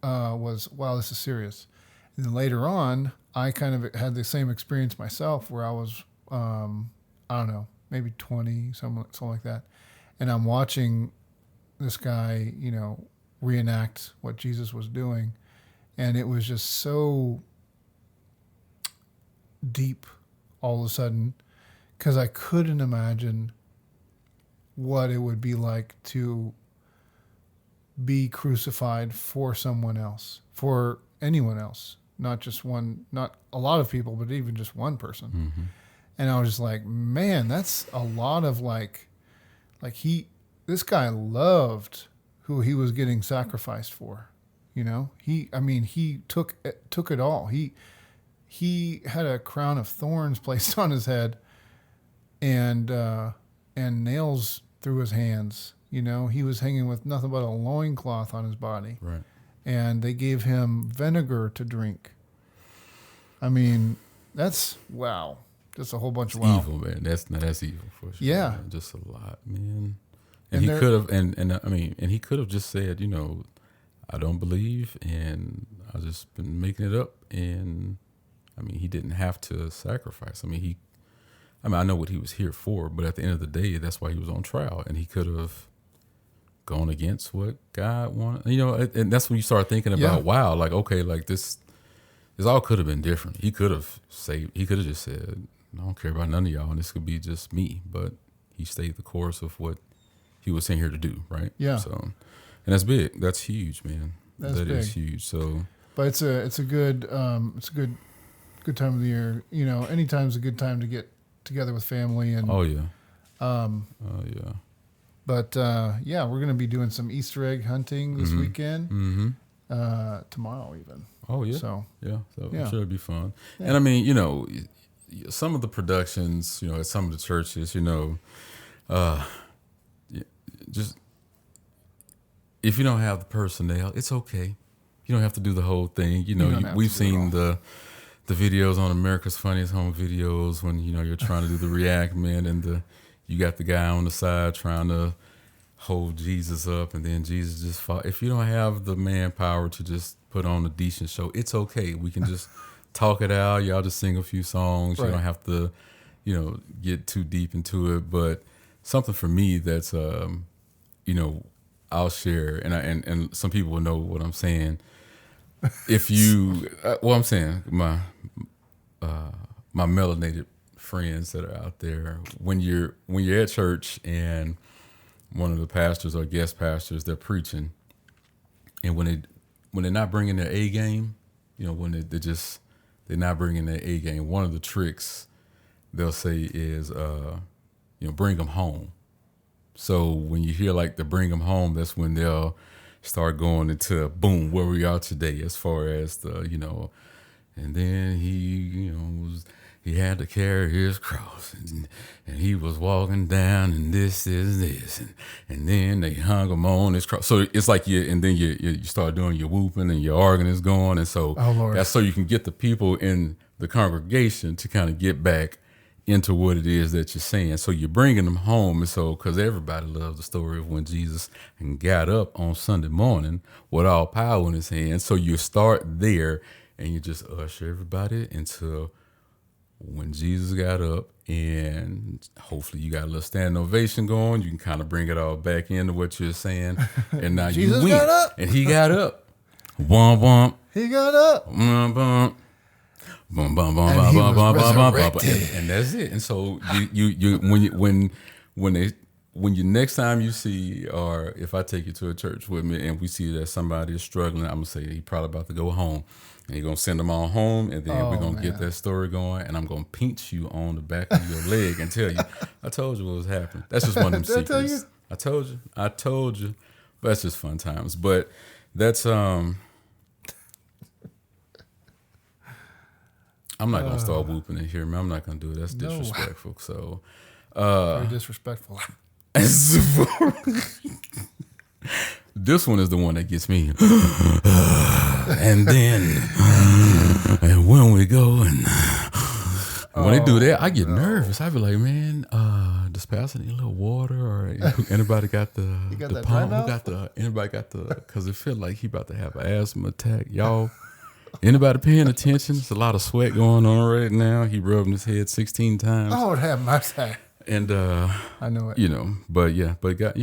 was, wow, this is serious. And then later on, I kind of had the same experience myself where I was, I don't know, maybe 20, something like that. And I'm watching this guy, reenact what Jesus was doing. And it was just so deep all of a sudden because I couldn't imagine what it would be like to be crucified for someone else, for anyone else, not just one, not a lot of people, but even just one person. Mm-hmm. And I was just like, man, that's a lot of this guy loved who he was getting sacrificed for. He took it all. He had a crown of thorns placed on his head and nails through his hands. He was hanging with nothing but a loincloth on his body. Right. And they gave him vinegar to drink. I mean, that's wow. Just a whole bunch of wow. Evil, man. That's evil for sure. Yeah. Man. Just a lot, man. And he could have, and he could have just said, I don't believe, and I just been making it up, and he didn't have to sacrifice. I know what he was here for, but at the end of the day, that's why he was on trial, and he could have gone against what God wanted. And that's when you start thinking about, wow, like, okay, like this all could have been different. He could have just said, I don't care about none of y'all, and this could be just me. But he stayed the course of what he was sent here to do, right? Yeah. So, and that's big. That's huge, man. That is huge. So, but it's a good time of the year. Anytime's a good time to get together with family and. Oh yeah. But we're gonna be doing some Easter egg hunting this weekend. Mm-hmm. Tomorrow even. Oh yeah. So I'm sure it'll be fun. Yeah. And some of the productions, at some of the churches, just if you don't have the personnel, it's okay. You don't have to do the whole thing. We've seen the videos on America's Funniest Home Videos when you're trying to do the reenactment and you got the guy on the side trying to hold Jesus up, and then Jesus just fall. If you don't have the manpower to just put on a decent show, it's okay. We can just talk it out. Y'all just sing a few songs. Right. You don't have to, get too deep into it. But something for me that's, I'll share, and some people will know what I'm saying. If you, I'm saying my melanated friends that are out there, when you're at church and one of the pastors or guest pastors, they're preaching, and when they're not bringing their A game, when they're not bringing their A game, one of the tricks they'll say is, bring them home. So when you hear like the bring them home, that's when they'll start going into boom, where we are today, as far as the, and then he, he had to carry his cross, and he was walking down, and this is this, and then they hung him on his cross. So it's like and then you start doing your whooping and your organ is going, and so that's so you can get the people in the congregation to kind of get back into what it is that you're saying. So you're bringing them home, and so because everybody loves the story of when Jesus got up on Sunday morning with all power in his hands. So you start there, and you just usher everybody into when Jesus got up, and hopefully you got a little standing ovation going. You can kind of bring it all back into what you're saying, and now Jesus you win. Got up. And he got up. Womp womp. He got up. Womp womp. Boom, boom, boom, And boom, he boom, was boom, boom, boom, resurrected. and that's it. And so you when you next time you see, or if I take you to a church with me and we see that somebody is struggling, I'm gonna say he probably about to go home, and you're gonna send them all home, and then we're gonna get that story going, and I'm gonna pinch you on the back of your leg and tell you, I told you what was happening. That's just one of them Did I tell secrets. you? I told you. But that's just fun times. But that's I'm not gonna start whooping in here, man. I'm not gonna do it. That's disrespectful. So Very disrespectful. This one is the one that gets me. And then, and when we go and when they do that, I get nervous. I be like, man, does Pastor need a little water, or anybody got the pump? Who got the? Anybody got the? Because it feel like he about to have an asthma attack, y'all. Anybody paying attention? There's a lot of sweat going on right now. He rubbing his head 16 times. Oh, it have my side. And I know it. But God,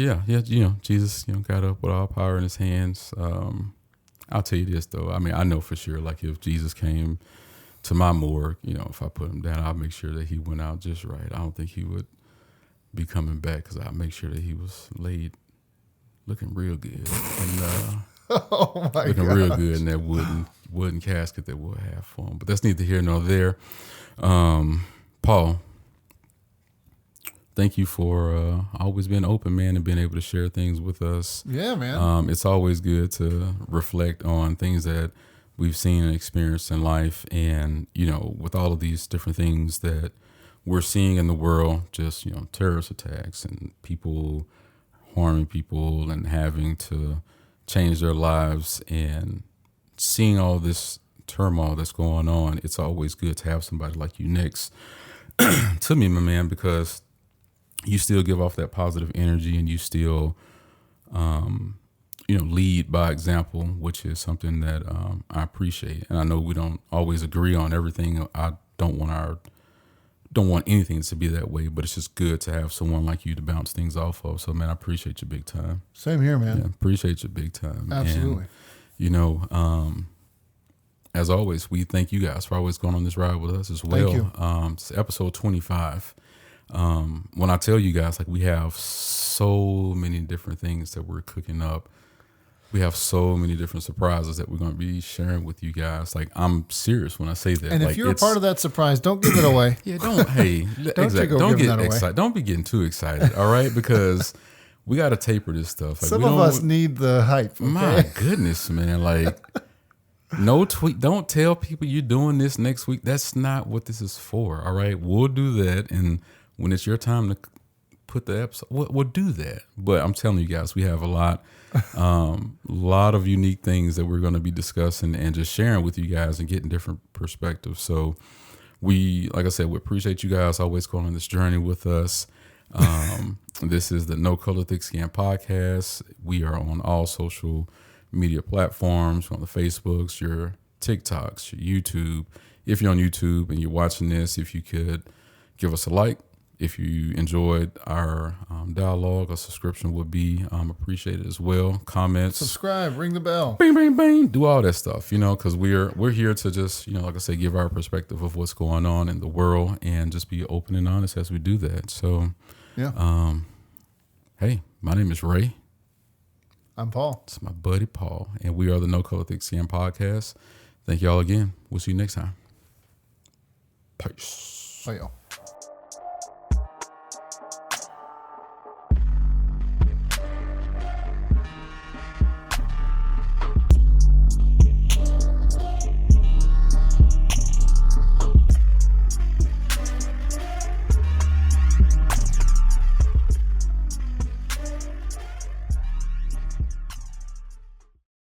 Jesus, got up with all power in his hands. I'll tell you this though. I mean, I know for sure, like if Jesus came to my morgue, if I put him down, I'll make sure that he went out just right. I don't think he would be coming back, because I'll make sure that he was laid looking real good and looking God. real good in that wooden casket that we'll have for him. But that's neither here nor there. Paul, thank you for always being open, man, and being able to share things with us. Yeah, man. It's always good to reflect on things that we've seen and experienced in life. And, with all of these different things that we're seeing in the world, just, terrorist attacks and people harming people and having to change their lives, and seeing all this turmoil that's going on, it's always good to have somebody like you next to me, my man, because you still give off that positive energy, and you still, lead by example, which is something that I appreciate. And I know we don't always agree on everything. I don't want anything to be that way, but it's just good to have someone like you to bounce things off of. So, man, I appreciate you big time. Same here, man. Yeah, appreciate you big time. Absolutely. And, as always, we thank you guys for always going on this ride with us as well. Thank you. It's episode 25. When I tell you guys, like, we have so many different things that we're cooking up. We have so many different surprises that we're going to be sharing with you guys. Like, I'm serious when I say that. And if you're a part of that surprise, don't give it away. Yeah, don't get excited. Don't be getting too excited, all right? Because we got to taper this stuff. Like, some of us need the hype. Okay? My goodness, man. Like, no tweet. Don't tell people you're doing this next week. That's not what this is for, all right? We'll do that. And when it's your time to put the episode, we'll do that. But I'm telling you guys, we have a lot of unique things that we're going to be discussing and just sharing with you guys and getting different perspectives. So like I said, we appreciate you guys always going on this journey with us. This is the No Color Thick Skin podcast. We are on all social media platforms, on the Facebooks, your TikToks, your YouTube. If you're on YouTube and you're watching this, if you could give us a like. If you enjoyed our dialogue, a subscription would be appreciated as well. Comments, subscribe, ring the bell, bing, bing, bing, do all that stuff, because we're here to just, like I say, give our perspective of what's going on in the world and just be open and honest as we do that. So, yeah. Hey, my name is Ray. I'm Paul. It's my buddy Paul, and we are the No Color Thick Skin podcast. Thank y'all again. We'll see you next time. Peace. Bye, y'all.